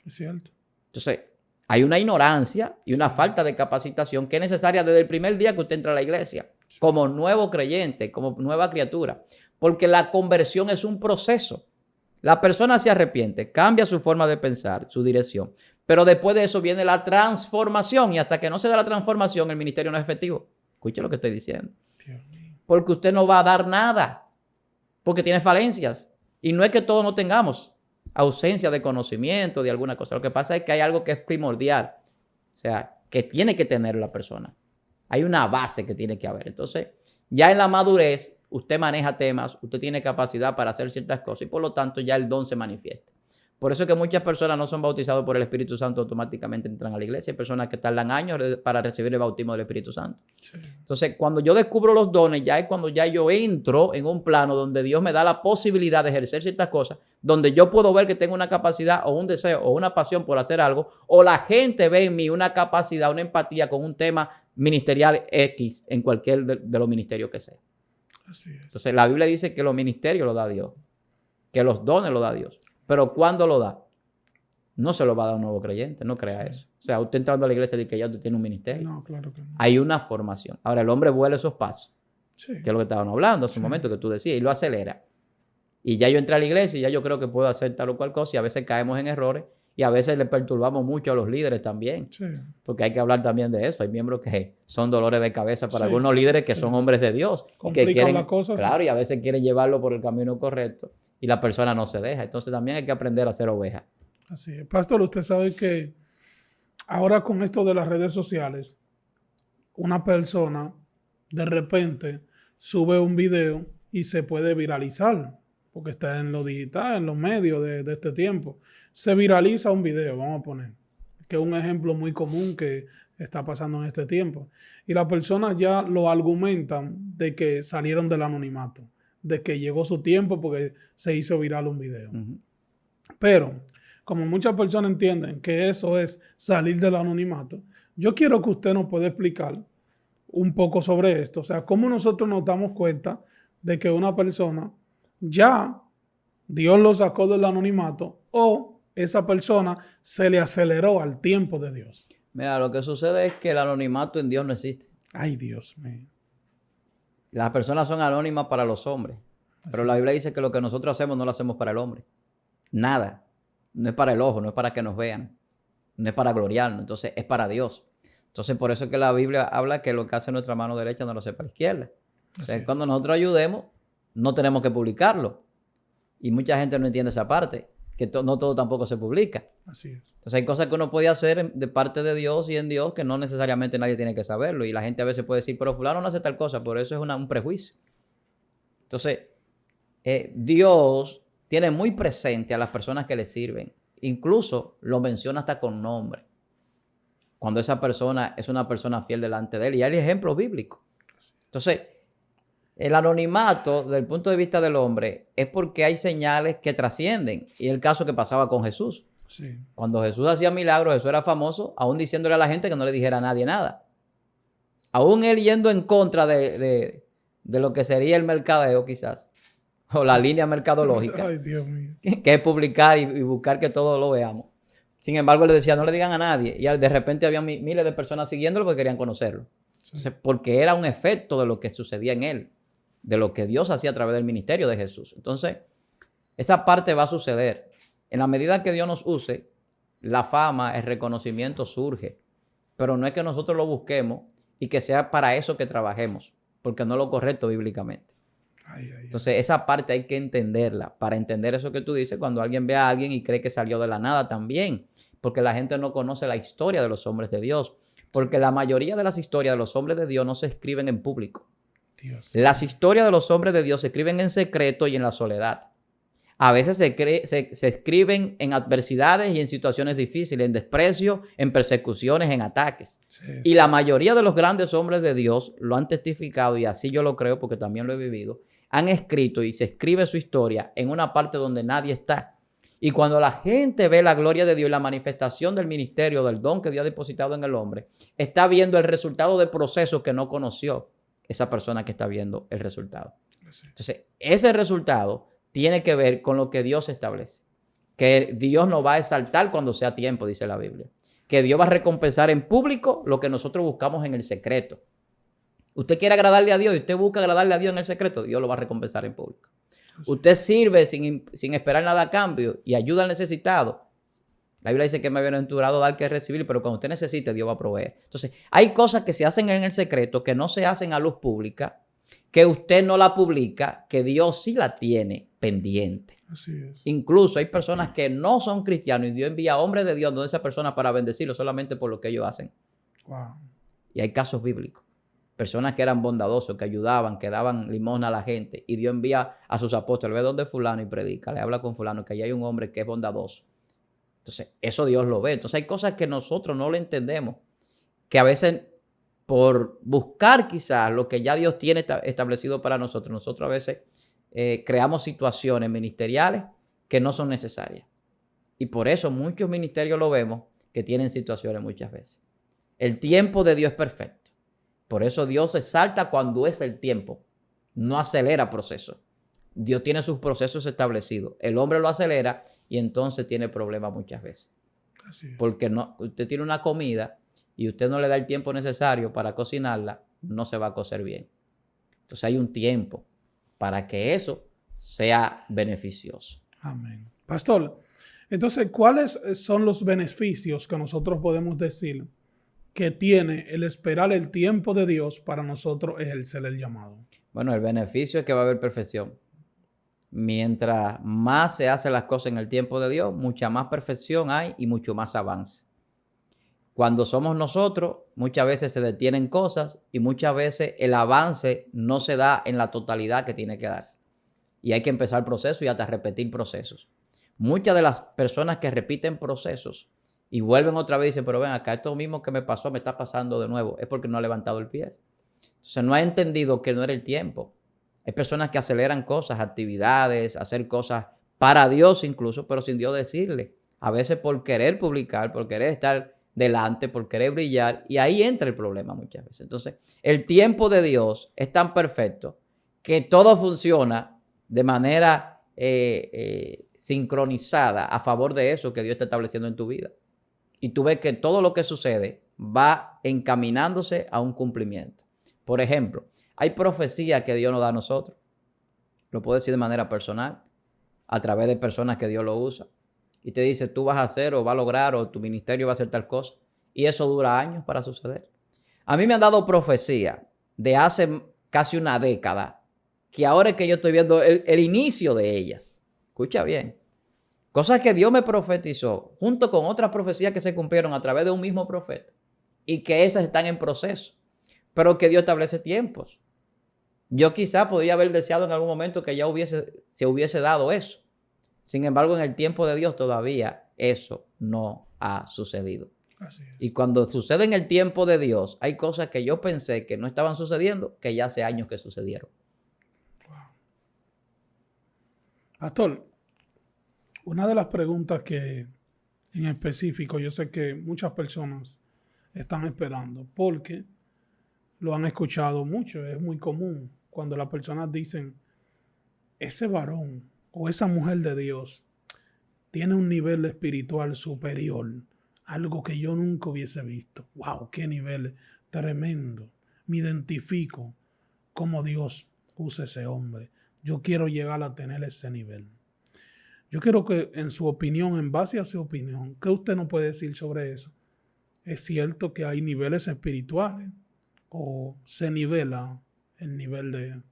Es cierto. Entonces, hay una ignorancia y una falta de capacitación que es necesaria desde el primer día que usted entra a la iglesia, como nuevo creyente, como nueva criatura, porque la conversión es un proceso. La persona se arrepiente, cambia su forma de pensar, su dirección, pero después de eso viene la transformación y hasta que no se da la transformación, el ministerio no es efectivo. Escuche lo que estoy diciendo. Dios mío. Porque usted no va a dar nada, porque tiene falencias. Y no es que todos no tengamos ausencia de conocimiento, de alguna cosa. Lo que pasa es que hay algo que es primordial, o sea, que tiene que tener la persona. Hay una base que tiene que haber. Entonces, ya en la madurez, usted maneja temas, usted tiene capacidad para hacer ciertas cosas y por lo tanto ya el don se manifiesta. Por eso es que muchas personas no son bautizados por el Espíritu Santo, automáticamente entran a la iglesia. Hay personas que tardan años para recibir el bautismo del Espíritu Santo. Sí. Entonces, cuando yo descubro los dones, ya es cuando ya yo entro en un plano donde Dios me da la posibilidad de ejercer ciertas cosas, donde yo puedo ver que tengo una capacidad o un deseo o una pasión por hacer algo, o la gente ve en mí una capacidad, una empatía con un tema ministerial X en cualquier de los ministerios que sea. Así es. Entonces, la Biblia dice que los ministerios los da Dios, que los dones los da Dios. Pero ¿cuándo lo da? No se lo va a dar a un nuevo creyente, no crea eso. O sea, usted entrando a la iglesia dice que ya usted tiene un ministerio. No, claro que no. Hay una formación. Ahora, el hombre vuela esos pasos, sí, que es lo que estábamos hablando hace un momento que tú decías, y lo acelera. Y ya yo entré a la iglesia y ya yo creo que puedo hacer tal o cual cosa y a veces caemos en errores y a veces le perturbamos mucho a los líderes también. Sí. Porque hay que hablar también de eso. Hay miembros que son dolores de cabeza para algunos líderes que son hombres de Dios. Complican que quieren, las cosas. Claro, y a veces quieren llevarlo por el camino correcto y la persona no se deja. Entonces también hay que aprender a ser oveja. Así es. Pastor, usted sabe que ahora con esto de las redes sociales, una persona de repente sube un video y se puede viralizar, porque está en lo digital, en los medios de este tiempo. Se viraliza un video, vamos a poner, que es un ejemplo muy común que está pasando en este tiempo. Y las personas ya lo argumentan de que salieron del anonimato, de que llegó su tiempo porque se hizo viral un video. Pero, como muchas personas entienden que eso es salir del anonimato, yo quiero que usted nos pueda explicar un poco sobre esto. O sea, cómo nosotros nos damos cuenta de que una persona ya Dios lo sacó del anonimato o esa persona se le aceleró al tiempo de Dios. Mira, lo que sucede es que el anonimato en Dios no existe. Ay, Dios mío. Las personas son anónimas para los hombres. Pero la Biblia dice que lo que nosotros hacemos no lo hacemos para el hombre. Nada. No es para el ojo, no es para que nos vean. No es para gloriarnos. Entonces es para Dios. Entonces por eso es que la Biblia habla que lo que hace nuestra mano derecha no lo hace para la izquierda. O sea, cuando nosotros ayudemos, no tenemos que publicarlo. Y mucha gente no entiende esa parte. Que no todo tampoco se publica. Así es. Entonces hay cosas que uno puede hacer de parte de Dios y en Dios que no necesariamente nadie tiene que saberlo. Y la gente a veces puede decir, pero fulano no hace tal cosa, por eso es un prejuicio. Entonces, Dios tiene muy presente a las personas que le sirven. Incluso lo menciona hasta con nombre. Cuando esa persona es una persona fiel delante de él. Y hay ejemplos bíblicos. Entonces, el anonimato, desde el punto de vista del hombre, es porque hay señales que trascienden. Y el caso que pasaba con Jesús. Sí. Cuando Jesús hacía milagros, Jesús era famoso, aún diciéndole a la gente que no le dijera a nadie nada. Aún él yendo en contra de lo que sería el mercadeo quizás, o la línea mercadológica. Ay, Dios mío. Que es publicar y buscar que todos lo veamos. Sin embargo, él le decía, no le digan a nadie. Y de repente había miles de personas siguiéndolo porque querían conocerlo. Sí. Entonces, porque era un efecto de lo que sucedía en él, de lo que Dios hacía a través del ministerio de Jesús. Entonces, esa parte va a suceder. En la medida que Dios nos use, la fama, el reconocimiento surge. Pero no es que nosotros lo busquemos y que sea para eso que trabajemos, porque no es lo correcto bíblicamente. Entonces, esa parte hay que entenderla. Para entender eso que tú dices, cuando alguien ve a alguien y cree que salió de la nada también, porque la gente no conoce la historia de los hombres de Dios, porque la mayoría de las historias de los hombres de Dios no se escriben en público. Dios. Las historias de los hombres de Dios se escriben en secreto y en la soledad. A veces se escriben en adversidades y en situaciones difíciles, en desprecio, en persecuciones, en ataques. Sí. Y la mayoría de los grandes hombres de Dios lo han testificado, y así yo lo creo porque también lo he vivido, han escrito y se escribe su historia en una parte donde nadie está. Y cuando la gente ve la gloria de Dios y la manifestación del ministerio, del don que Dios ha depositado en el hombre, está viendo el resultado de procesos que no conoció esa persona que está viendo el resultado. Sí. Entonces, ese resultado tiene que ver con lo que Dios establece. Que Dios nos va a exaltar cuando sea tiempo, dice la Biblia. Que Dios va a recompensar en público lo que nosotros buscamos en el secreto. Usted quiere agradarle a Dios y usted busca agradarle a Dios en el secreto, Dios lo va a recompensar en público. Usted sirve sin esperar nada a cambio y ayuda al necesitado. La Biblia dice que me ha bienaventurado dar que recibir, pero cuando usted necesite, Dios va a proveer. Entonces, hay cosas que se hacen en el secreto que no se hacen a luz pública, que usted no la publica, que Dios sí la tiene pendiente. Así es. Incluso hay personas que no son cristianos y Dios envía hombres de Dios a esa persona para bendecirlo solamente por lo que ellos hacen. Wow. Y hay casos bíblicos. personas que eran bondadosos, que ayudaban, que daban limosna a la gente, y Dios envía a sus apóstoles, ve donde fulano y predica, le habla con fulano, que allí hay un hombre que es bondadoso. Entonces, eso Dios lo ve. Entonces, hay cosas que nosotros no lo entendemos, que a veces por buscar quizás lo que ya Dios tiene establecido para nosotros, nosotros a veces creamos situaciones ministeriales que no son necesarias. Y por eso muchos ministerios lo vemos que tienen situaciones muchas veces. El tiempo de Dios es perfecto. Por eso Dios se exalta cuando es el tiempo. No acelera procesos. Dios tiene sus procesos establecidos. El hombre lo acelera y entonces tiene problemas muchas veces. Así es. Porque usted tiene una comida y usted no le da el tiempo necesario para cocinarla, no se va a cocer bien. Entonces hay un tiempo para que eso sea beneficioso. Amén. Pastor, entonces, ¿cuáles son los beneficios que nosotros podemos decir que tiene el esperar el tiempo de Dios para nosotros ejercer el llamado? Bueno, el beneficio es que va a haber perfección. Mientras más se hacen las cosas en el tiempo de Dios, mucha más perfección hay y mucho más avance. Cuando somos nosotros, muchas veces se detienen cosas y muchas veces el avance no se da en la totalidad que tiene que darse. Y hay que empezar procesos y hasta repetir procesos. Muchas de las personas que repiten procesos y vuelven otra vez y dicen, pero ven acá, esto mismo que me pasó me está pasando de nuevo, es porque no ha levantado el pie. Entonces no ha entendido que no era el tiempo. Hay personas que aceleran cosas, actividades, hacer cosas para Dios incluso, pero sin Dios decirle. A veces por querer publicar, por querer estar delante, por querer brillar, y ahí entra el problema muchas veces. Entonces, el tiempo de Dios es tan perfecto que todo funciona de manera sincronizada a favor de eso que Dios está estableciendo en tu vida. Y tú ves que todo lo que sucede va encaminándose a un cumplimiento. Por ejemplo, hay profecías que Dios nos da a nosotros. Lo puedo decir de manera personal, a través de personas que Dios lo usa. Y te dice, tú vas a hacer o vas a lograr o tu ministerio va a hacer tal cosa. Y eso dura años para suceder. A mí me han dado profecía de hace casi una década, que ahora es que yo estoy viendo el inicio de ellas. Escucha bien. Cosas que Dios me profetizó junto con otras profecías que se cumplieron a través de un mismo profeta. Y que esas están en proceso. Pero que Dios establece tiempos. Yo quizá podría haber deseado en algún momento que ya se hubiese dado eso. Sin embargo, en el tiempo de Dios todavía eso no ha sucedido. Así es. Y cuando sucede en el tiempo de Dios, hay cosas que yo pensé que no estaban sucediendo, que ya hace años que sucedieron. Wow. Pastor, una de las preguntas que en específico yo sé que muchas personas están esperando, porque lo han escuchado mucho, es muy común cuando las personas dicen, ese varón o esa mujer de Dios tiene un nivel espiritual superior, algo que yo nunca hubiese visto. ¡Wow! ¡Qué nivel tremendo! Me identifico cómo Dios usa ese hombre. Yo quiero llegar a tener ese nivel. Yo quiero que, en su opinión, en base a su opinión, ¿qué usted nos puede decir sobre eso? ¿Es cierto que hay niveles espirituales o se nivela el nivel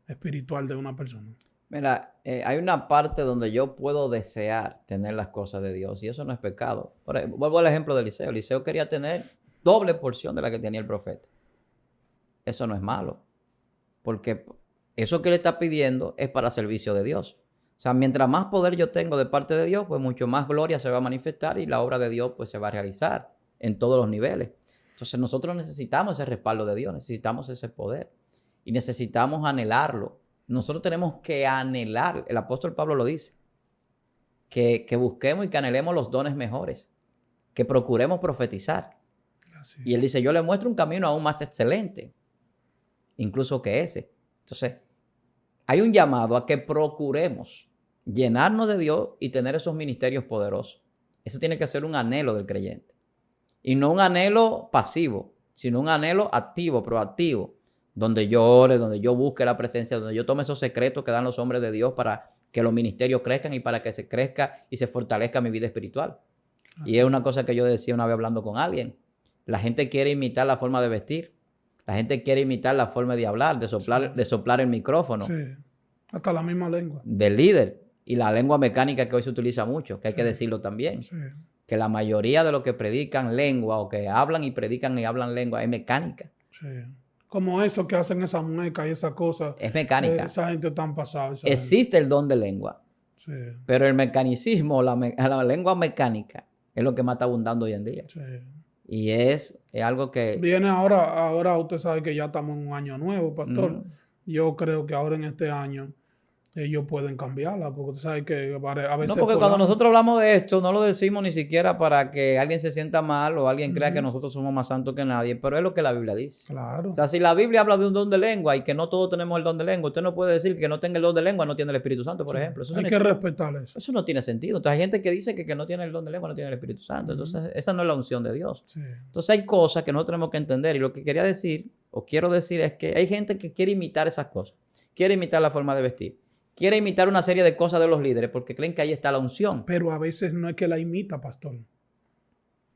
espiritual de una persona? Mira, hay una parte donde yo puedo desear tener las cosas de Dios y eso no es pecado. Vuelvo al ejemplo de Eliseo. Eliseo quería tener doble porción de la que tenía el profeta. Eso no es malo, porque eso que le está pidiendo es para servicio de Dios. O sea, mientras más poder yo tengo de parte de Dios, pues mucho más gloria se va a manifestar y la obra de Dios pues se va a realizar en todos los niveles. Entonces nosotros necesitamos ese respaldo de Dios, necesitamos ese poder y necesitamos anhelarlo. Nosotros tenemos que anhelar, el apóstol Pablo lo dice, que busquemos y que anhelemos los dones mejores, que procuremos profetizar. Así. Y él dice, yo le muestro un camino aún más excelente, incluso que ese. Entonces, hay un llamado a que procuremos llenarnos de Dios y tener esos ministerios poderosos. Eso tiene que ser un anhelo del creyente. Y no un anhelo pasivo, sino un anhelo activo, proactivo, donde yo ore, donde yo busque la presencia, donde yo tome esos secretos que dan los hombres de Dios para que los ministerios crezcan y para que se crezca y se fortalezca mi vida espiritual. Y es una cosa que yo decía una vez hablando con alguien. La gente quiere imitar la forma de vestir. La gente quiere imitar la forma de hablar, de soplar el micrófono. Sí, hasta la misma lengua. Del líder. Y la lengua mecánica que hoy se utiliza mucho, que hay que decirlo también. Sí. Que la mayoría de los que predican lengua o que hablan y predican y hablan lengua es mecánica. Sí. Como eso que hacen esa mueca y esa cosa. Es mecánica. Esa gente tan pasada. Existe el don de lengua, sí. Pero el mecanicismo, la lengua mecánica, es lo que más está abundando hoy en día. Sí. Y es algo que... Viene ahora usted sabe que ya estamos en un año nuevo, pastor. Yo creo que ahora en este año ellos pueden cambiarla, porque usted sabe que a veces... No, porque cuando nosotros hablamos de esto, no lo decimos ni siquiera para que alguien se sienta mal o alguien crea que nosotros somos más santos que nadie, pero es lo que la Biblia dice. Claro. O sea, si la Biblia habla de un don de lengua y que no todos tenemos el don de lengua, usted no puede decir que no tenga el don de lengua, no tiene el Espíritu Santo, por ejemplo. Eso hay que respetar eso. Eso no tiene sentido. Entonces hay gente que dice que no tiene el don de lengua, no tiene el Espíritu Santo. Entonces esa no es la unción de Dios. Sí. Entonces hay cosas que nosotros tenemos que entender, y lo que quería decir o quiero decir es que hay gente que quiere imitar esas cosas, quiere imitar la forma de vestir, quiere imitar una serie de cosas de los líderes porque creen que ahí está la unción. Pero a veces no es que la imita, pastor.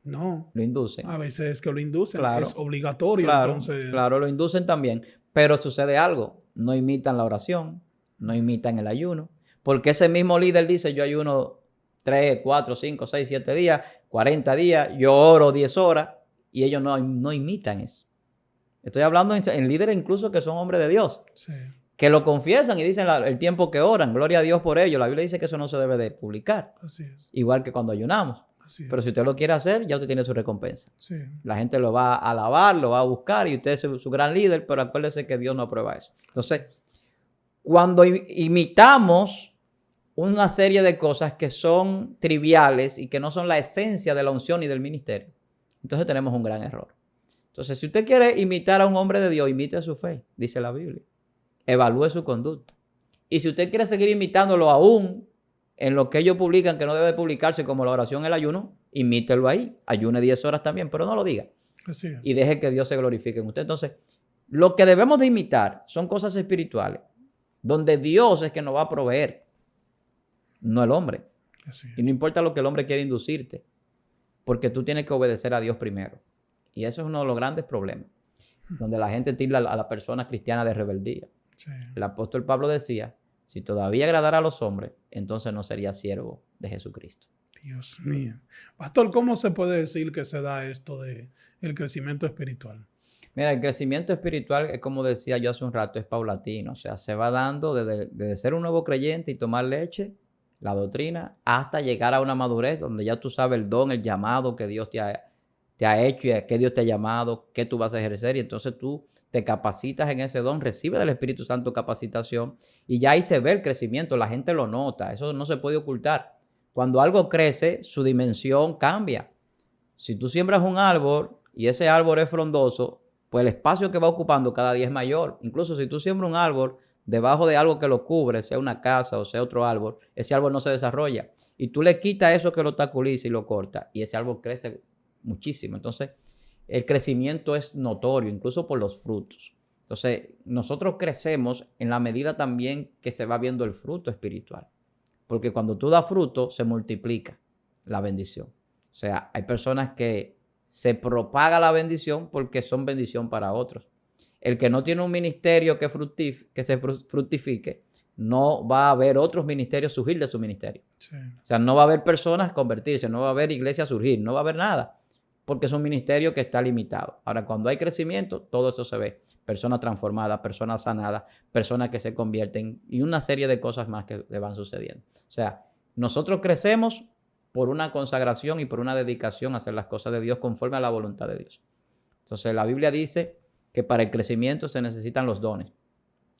No. Lo inducen. A veces es que lo inducen. Claro. Es obligatorio. Claro, Entonces... claro, lo inducen también. Pero sucede algo. No imitan la oración, no imitan el ayuno. Porque ese mismo líder dice, yo ayuno 3, 4, 5, 6, 7 días, 40 días, yo oro 10 horas. Y ellos no imitan eso. Estoy hablando en líderes incluso que son hombres de Dios. Sí. Que lo confiesan y dicen el tiempo que oran. Gloria a Dios por ello. La Biblia dice que eso no se debe de publicar. Así es. Igual que cuando ayunamos. Así es. Pero si usted lo quiere hacer, ya usted tiene su recompensa. Sí. La gente lo va a alabar, lo va a buscar y usted es su gran líder, pero acuérdese que Dios no aprueba eso. Entonces, cuando imitamos una serie de cosas que son triviales y que no son la esencia de la unción y del ministerio, entonces tenemos un gran error. Entonces, si usted quiere imitar a un hombre de Dios, imite su fe, dice la Biblia. Evalúe su conducta. Y si usted quiere seguir imitándolo aún en lo que ellos publican, que no debe publicarse como la oración y el ayuno, imítelo ahí. Ayune 10 horas también, pero no lo diga. Así es. Y deje que Dios se glorifique en usted. Entonces, lo que debemos de imitar son cosas espirituales, donde Dios es que nos va a proveer, no el hombre. Así es. Y no importa lo que el hombre quiera inducirte, porque tú tienes que obedecer a Dios primero. Y eso es uno de los grandes problemas, donde la gente tilda a la persona cristiana de rebeldía. Sí. El apóstol Pablo decía, si todavía agradara a los hombres, entonces no sería siervo de Jesucristo. Dios mío. Pastor, ¿cómo se puede decir que se da esto de el crecimiento espiritual? Mira, el crecimiento espiritual, como decía yo hace un rato, es paulatino. O sea, se va dando desde ser un nuevo creyente y tomar leche, la doctrina, hasta llegar a una madurez donde ya tú sabes el don, el llamado que Dios te ha hecho y a qué Dios te ha llamado, qué tú vas a ejercer. Y entonces tú te capacitas en ese don, recibes del Espíritu Santo capacitación y ya ahí se ve el crecimiento, la gente lo nota, eso no se puede ocultar. Cuando algo crece, su dimensión cambia. Si tú siembras un árbol y ese árbol es frondoso, pues el espacio que va ocupando cada día es mayor. Incluso si tú siembras un árbol debajo de algo que lo cubre, sea una casa o sea otro árbol, ese árbol no se desarrolla. Y tú le quitas eso que lo obstaculiza y lo cortas y ese árbol crece muchísimo. Entonces, el crecimiento es notorio, incluso por los frutos. Entonces, nosotros crecemos en la medida también que se va viendo el fruto espiritual. Porque cuando tú das fruto, se multiplica la bendición. O sea, hay personas que se propaga la bendición porque son bendición para otros. El que no tiene un ministerio que se fructifique, no va a haber otros ministerios surgir de su ministerio. Sí. O sea, no va a haber personas convertirse, no va a haber iglesias surgir, no va a haber nada. Porque es un ministerio que está limitado. Ahora, cuando hay crecimiento, todo eso se ve. Personas transformadas, personas sanadas, personas que se convierten y una serie de cosas más que van sucediendo. O sea, nosotros crecemos por una consagración y por una dedicación a hacer las cosas de Dios conforme a la voluntad de Dios. Entonces, la Biblia dice que para el crecimiento se necesitan los dones.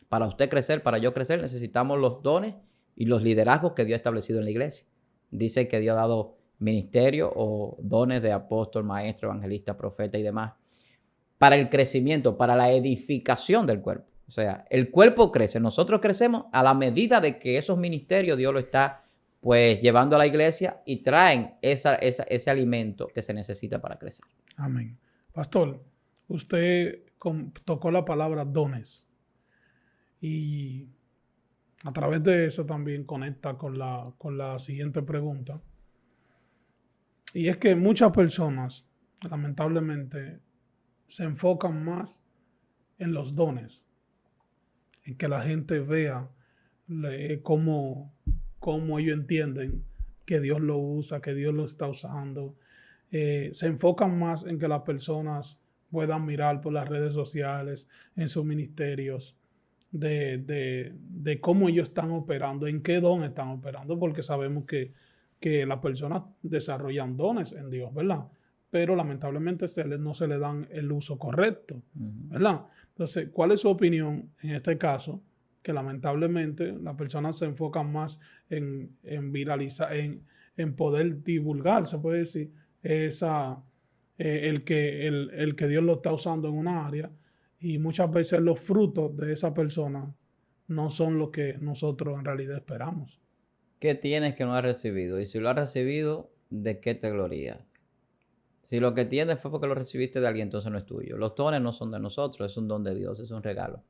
Para usted crecer, para yo crecer, necesitamos los dones y los liderazgos que Dios ha establecido en la iglesia. Dice que Dios ha dado ministerio o dones de apóstol, maestro, evangelista, profeta y demás, para el crecimiento, para la edificación del cuerpo. O sea, el cuerpo crece, nosotros crecemos a la medida de que esos ministerios Dios lo está pues llevando a la iglesia y traen ese alimento que se necesita para crecer. Amén. Pastor, usted tocó la palabra dones y a través de eso también conecta con la siguiente pregunta. Y es que muchas personas, lamentablemente, se enfocan más en los dones, en que la gente vea cómo ellos entienden que Dios lo usa, que Dios lo está usando. Se enfocan más en que las personas puedan mirar por las redes sociales, en sus ministerios, de cómo ellos están operando, en qué don están operando, porque sabemos que las personas desarrollan dones en Dios, ¿verdad? Pero lamentablemente no se le dan el uso correcto, ¿verdad? Entonces, ¿cuál es su opinión en este caso? Que lamentablemente las personas se enfocan más en viralizar, en poder divulgar, se puede decir, el que Dios lo está usando en una área, y muchas veces los frutos de esa persona no son lo que nosotros en realidad esperamos. ¿Qué tienes que no has recibido? Y si lo has recibido, ¿de qué te glorías? Si lo que tienes fue porque lo recibiste de alguien, entonces no es tuyo. Los dones no son de nosotros, es un don de Dios, es un regalo.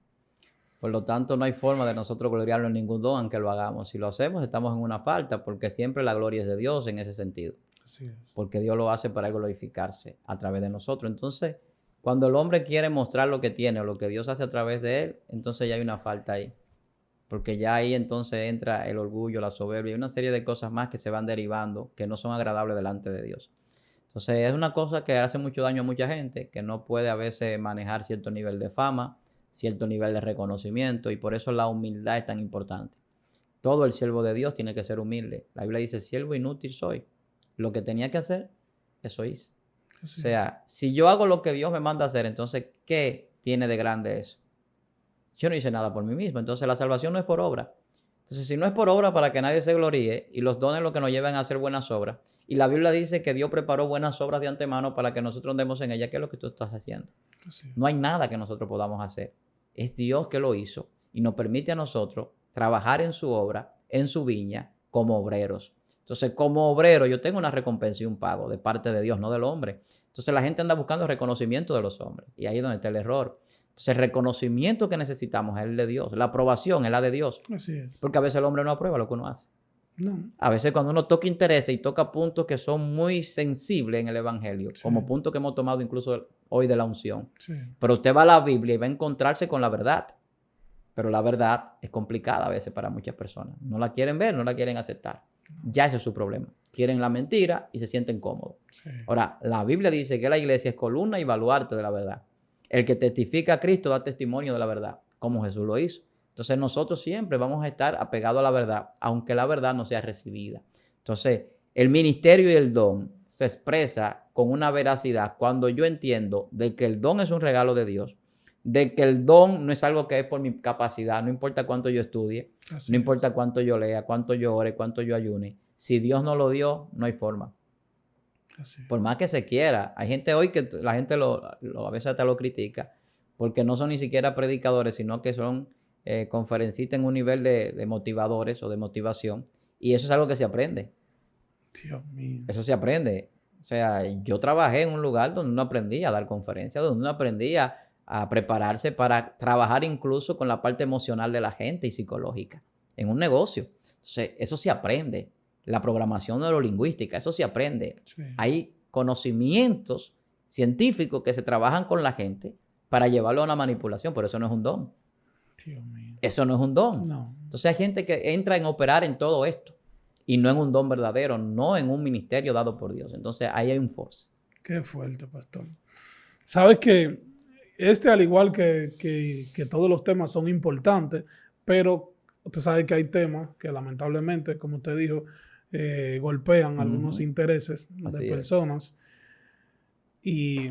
Por lo tanto, no hay forma de nosotros gloriarnos en ningún don aunque lo hagamos. Si lo hacemos, estamos en una falta, porque siempre la gloria es de Dios en ese sentido. Así es. Porque Dios lo hace para glorificarse a través de nosotros. Entonces, cuando el hombre quiere mostrar lo que tiene o lo que Dios hace a través de él, entonces ya hay una falta ahí. Porque ya ahí entonces entra el orgullo, la soberbia y una serie de cosas más que se van derivando que no son agradables delante de Dios. Entonces es una cosa que hace mucho daño a mucha gente, que no puede a veces manejar cierto nivel de fama, cierto nivel de reconocimiento, y por eso la humildad es tan importante. Todo el siervo de Dios tiene que ser humilde. La Biblia dice, siervo inútil soy. Lo que tenía que hacer, eso hice. Sí. O sea, si yo hago lo que Dios me manda a hacer, entonces, ¿qué tiene de grande eso? Yo no hice nada por mí mismo. Entonces, la salvación no es por obra. Entonces, si no es por obra para que nadie se gloríe, y los dones lo que nos llevan a hacer buenas obras, y la Biblia dice que Dios preparó buenas obras de antemano para que nosotros andemos en ellas, ¿qué es lo que tú estás haciendo? Sí. No hay nada que nosotros podamos hacer. Es Dios que lo hizo y nos permite a nosotros trabajar en su obra, en su viña, como obreros. Entonces, como obrero, yo tengo una recompensa y un pago de parte de Dios, no del hombre. Entonces, la gente anda buscando reconocimiento de los hombres. Y ahí es donde está el error. Entonces, el reconocimiento que necesitamos es el de Dios. La aprobación es la de Dios. Así es. Porque a veces el hombre no aprueba lo que uno hace. No. A veces cuando uno toca intereses y toca puntos que son muy sensibles en el Evangelio, sí, como puntos que hemos tomado incluso hoy de la unción. Sí. Pero usted va a la Biblia y va a encontrarse con la verdad. Pero la verdad es complicada a veces para muchas personas. No la quieren ver, no la quieren aceptar. Ya ese es su problema. Quieren la mentira y se sienten cómodos. Sí. Ahora, la Biblia dice que la iglesia es columna y baluarte de la verdad. El que testifica a Cristo da testimonio de la verdad, como Jesús lo hizo. Entonces nosotros siempre vamos a estar apegados a la verdad, aunque la verdad no sea recibida. Entonces, el ministerio y el don se expresa con una veracidad cuando yo entiendo de que el don es un regalo de Dios, de que el don no es algo que es por mi capacidad, no importa cuánto yo estudie, no importa cuánto yo lea, cuánto yo ore, cuánto yo ayune. Si Dios no lo dio, no hay forma. Por más que se quiera. Hay gente hoy que la gente a veces hasta lo critica porque no son ni siquiera predicadores, sino que son conferencistas en un nivel de motivadores o de motivación. Y eso es algo que se aprende. Dios mío. Eso se aprende. O sea, yo trabajé en un lugar donde uno aprendía a dar conferencias, donde uno aprendía a prepararse para trabajar incluso con la parte emocional de la gente y psicológica en un negocio. Entonces, eso se aprende. La programación neurolingüística, eso se aprende. Sí. Hay conocimientos científicos que se trabajan con la gente para llevarlo a una manipulación, pero eso no es un don. Dios mío. Eso no es un don. No. Entonces hay gente que entra en operar en todo esto y no en un don verdadero, no en un ministerio dado por Dios. Entonces ahí hay un force. Qué fuerte, pastor. Sabes que al igual que todos los temas son importantes, pero usted sabe que hay temas que lamentablemente, como usted dijo, golpean algunos intereses de personas. Y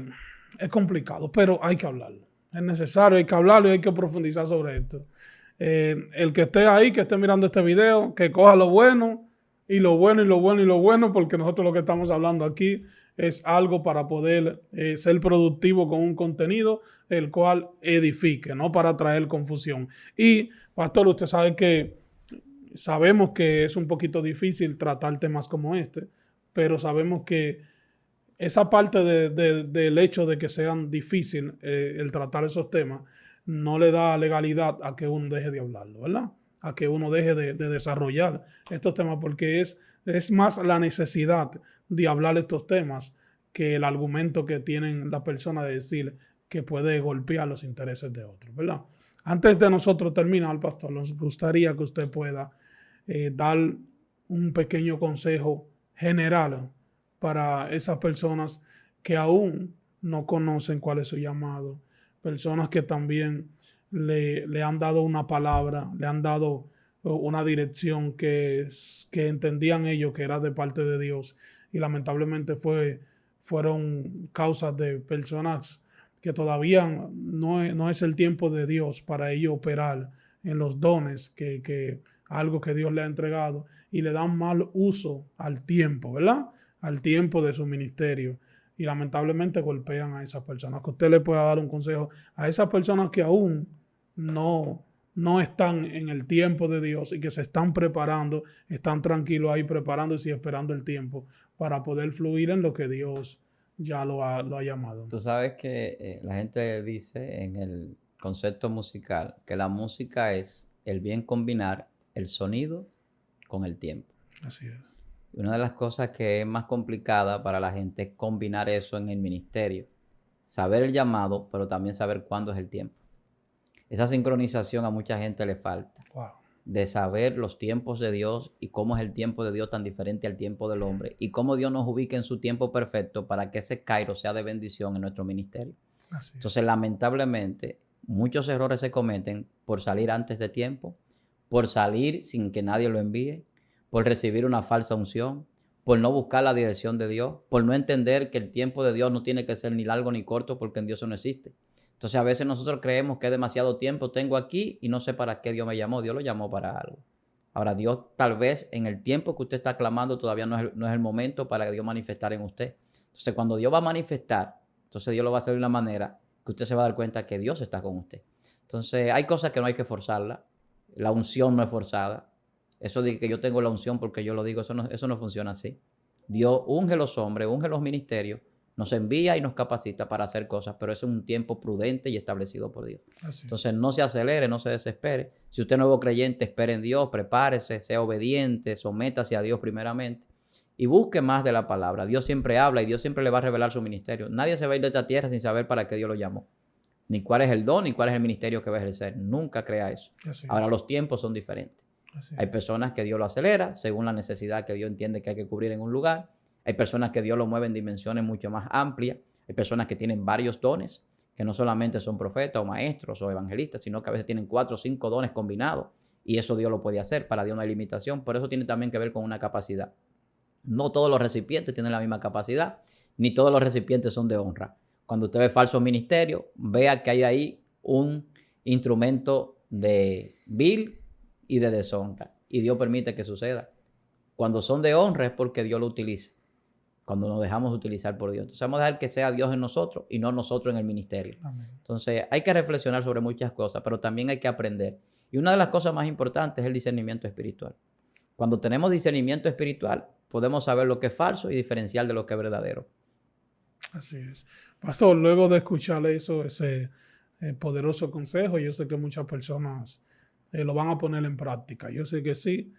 es complicado, pero hay que hablarlo. Es necesario, hay que hablarlo y hay que profundizar sobre esto. El que esté ahí, que esté mirando este video, que coja lo bueno y lo bueno y lo bueno y lo bueno, porque nosotros lo que estamos hablando aquí es algo para poder ser productivo con un contenido el cual edifique, no para traer confusión. Y, pastor, usted sabe que sabemos que es un poquito difícil tratar temas como este, pero sabemos que esa parte del hecho de que sean difícil el tratar esos temas no le da legalidad a que uno deje de hablarlo, ¿verdad? A que uno deje de desarrollar estos temas, porque es más la necesidad de hablar estos temas que el argumento que tienen la persona de decir que puede golpear los intereses de otros, ¿verdad? Antes de nosotros terminar, pastor, nos gustaría que usted pueda dar un pequeño consejo general para esas personas que aún no conocen cuál es su llamado, personas que también le han dado una palabra, le han dado una dirección que entendían ellos que era de parte de Dios y lamentablemente fueron causas de personas que todavía no es el tiempo de Dios para ellos operar en los dones que algo que Dios le ha entregado y le dan mal uso al tiempo, ¿verdad? Al tiempo de su ministerio. Y lamentablemente golpean a esas personas. Que usted le pueda dar un consejo a esas personas que aún no están en el tiempo de Dios y que se están preparando, están tranquilos ahí preparándose y esperando el tiempo para poder fluir en lo que Dios ya lo ha llamado. Tú sabes que la gente dice en el concepto musical que la música es el bien combinar el sonido con el tiempo. Así es. Una de las cosas que es más complicada para la gente es combinar eso en el ministerio. Saber el llamado, pero también saber cuándo es el tiempo. Esa sincronización a mucha gente le falta. Wow. De saber los tiempos de Dios y cómo es el tiempo de Dios tan diferente al tiempo del hombre y cómo Dios nos ubica en su tiempo perfecto para que ese Kairos sea de bendición en nuestro ministerio. Así es. Entonces, lamentablemente, muchos errores se cometen por salir antes de tiempo, por salir sin que nadie lo envíe, por recibir una falsa unción, por no buscar la dirección de Dios, por no entender que el tiempo de Dios no tiene que ser ni largo ni corto porque en Dios eso no existe. Entonces a veces nosotros creemos que es demasiado tiempo tengo aquí y no sé para qué Dios me llamó. Dios lo llamó para algo. Ahora Dios tal vez en el tiempo que usted está clamando todavía no es el momento para que Dios manifestar en usted. Entonces cuando Dios va a manifestar, entonces Dios lo va a hacer de una manera que usted se va a dar cuenta que Dios está con usted. Entonces hay cosas que no hay que forzarla. La unción no es forzada. Eso de que yo tengo la unción porque yo lo digo, eso no funciona así. Dios unge los hombres, unge los ministerios, nos envía y nos capacita para hacer cosas, pero eso es un tiempo prudente y establecido por Dios. Entonces no se acelere, no se desespere. Si usted es nuevo creyente, espere en Dios, prepárese, sea obediente, sométase a Dios primeramente y busque más de la palabra. Dios siempre habla y Dios siempre le va a revelar su ministerio. Nadie se va a ir de esta tierra sin saber para qué Dios lo llamó. Ni cuál es el don, ni cuál es el ministerio que va a ejercer. Nunca crea eso. Ahora los tiempos son diferentes. Hay personas que Dios lo acelera según la necesidad que Dios entiende que hay que cubrir en un lugar. Hay personas que Dios lo mueve en dimensiones mucho más amplias. Hay personas que tienen varios dones, que no solamente son profetas o maestros o evangelistas, sino que a veces tienen 4 o 5 dones combinados. Y eso Dios lo puede hacer. Para Dios no hay limitación. Por eso tiene también que ver con una capacidad. No todos los recipientes tienen la misma capacidad, ni todos los recipientes son de honra. Cuando usted ve falsos ministerios, vea que hay ahí un instrumento de vil y de deshonra. Y Dios permite que suceda. Cuando son de honra es porque Dios lo utiliza. Cuando nos dejamos utilizar por Dios. Entonces vamos a dejar que sea Dios en nosotros y no nosotros en el ministerio. Amén. Entonces hay que reflexionar sobre muchas cosas, pero también hay que aprender. Y una de las cosas más importantes es el discernimiento espiritual. Cuando tenemos discernimiento espiritual, podemos saber lo que es falso y diferenciar de lo que es verdadero. Así es. Pastor, luego de escuchar ese poderoso consejo, yo sé que muchas personas lo van a poner en práctica. Yo sé que sí.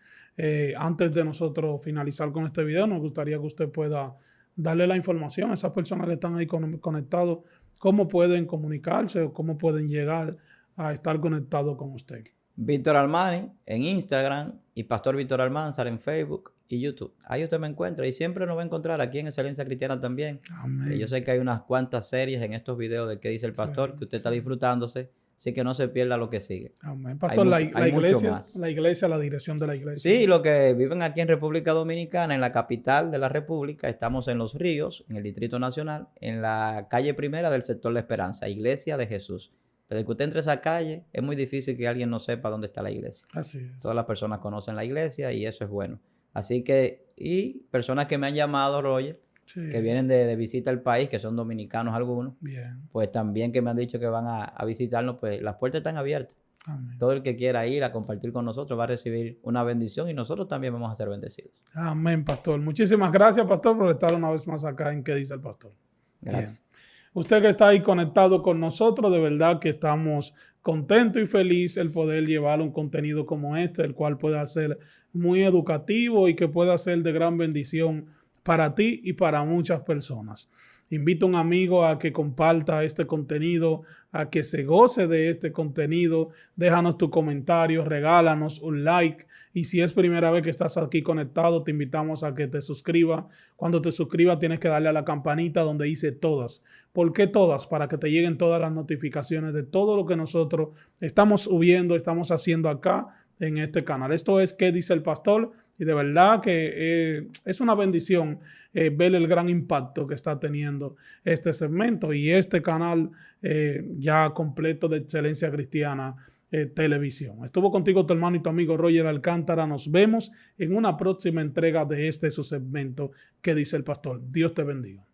Antes de nosotros finalizar con este video, nos gustaría que usted pueda darle la información a esas personas que están ahí conectados, cómo pueden comunicarse o cómo pueden llegar a estar conectados con usted. Víctor Armani en Instagram y Pastor Víctor Almanzar en Facebook y YouTube. Ahí usted me encuentra y siempre nos va a encontrar aquí en Excelencia Cristiana también. Amén. Yo sé que hay unas cuantas series en estos videos de qué dice el pastor, sí, que usted está disfrutándose. Así que no se pierda lo que sigue. Amén. Pastor, la iglesia, la dirección de la iglesia. Sí, los que viven aquí en República Dominicana, en la capital de la República, estamos en Los Ríos, en el Distrito Nacional, en la calle primera del sector La Esperanza, Iglesia de Jesús. Desde que usted entre a esa calle, es muy difícil que alguien no sepa dónde está la iglesia. Así es. Todas las personas conocen la iglesia y eso es bueno. Así que, y personas que me han llamado, Roger, sí, que vienen de visita al país, que son dominicanos algunos, bien, pues también que me han dicho que van a visitarnos, pues las puertas están abiertas. Amén. Todo el que quiera ir a compartir con nosotros va a recibir una bendición y nosotros también vamos a ser bendecidos. Amén, pastor. Muchísimas gracias, pastor, por estar una vez más acá en ¿Qué dice el pastor? Gracias. Bien. Usted que está ahí conectado con nosotros, de verdad que estamos contentos y felices el poder llevar un contenido como este, el cual pueda ser muy educativo y que pueda ser de gran bendición para ti y para muchas personas. Invita a un amigo a que comparta este contenido, a que se goce de este contenido. Déjanos tu comentario, regálanos un like. Y si es primera vez que estás aquí conectado, te invitamos a que te suscribas. Cuando te suscribas tienes que darle a la campanita donde dice todas. ¿Por qué todas? Para que te lleguen todas las notificaciones de todo lo que nosotros estamos subiendo, estamos haciendo acá en este canal. Esto es ¿Qué dice el pastor? Y de verdad que es una bendición ver el gran impacto que está teniendo este segmento y este canal ya completo de Excelencia Cristiana Televisión. Estuvo contigo tu hermano y tu amigo Roger Alcántara. Nos vemos en una próxima entrega de su segmento ¿Qué dice el pastor? Dios te bendiga.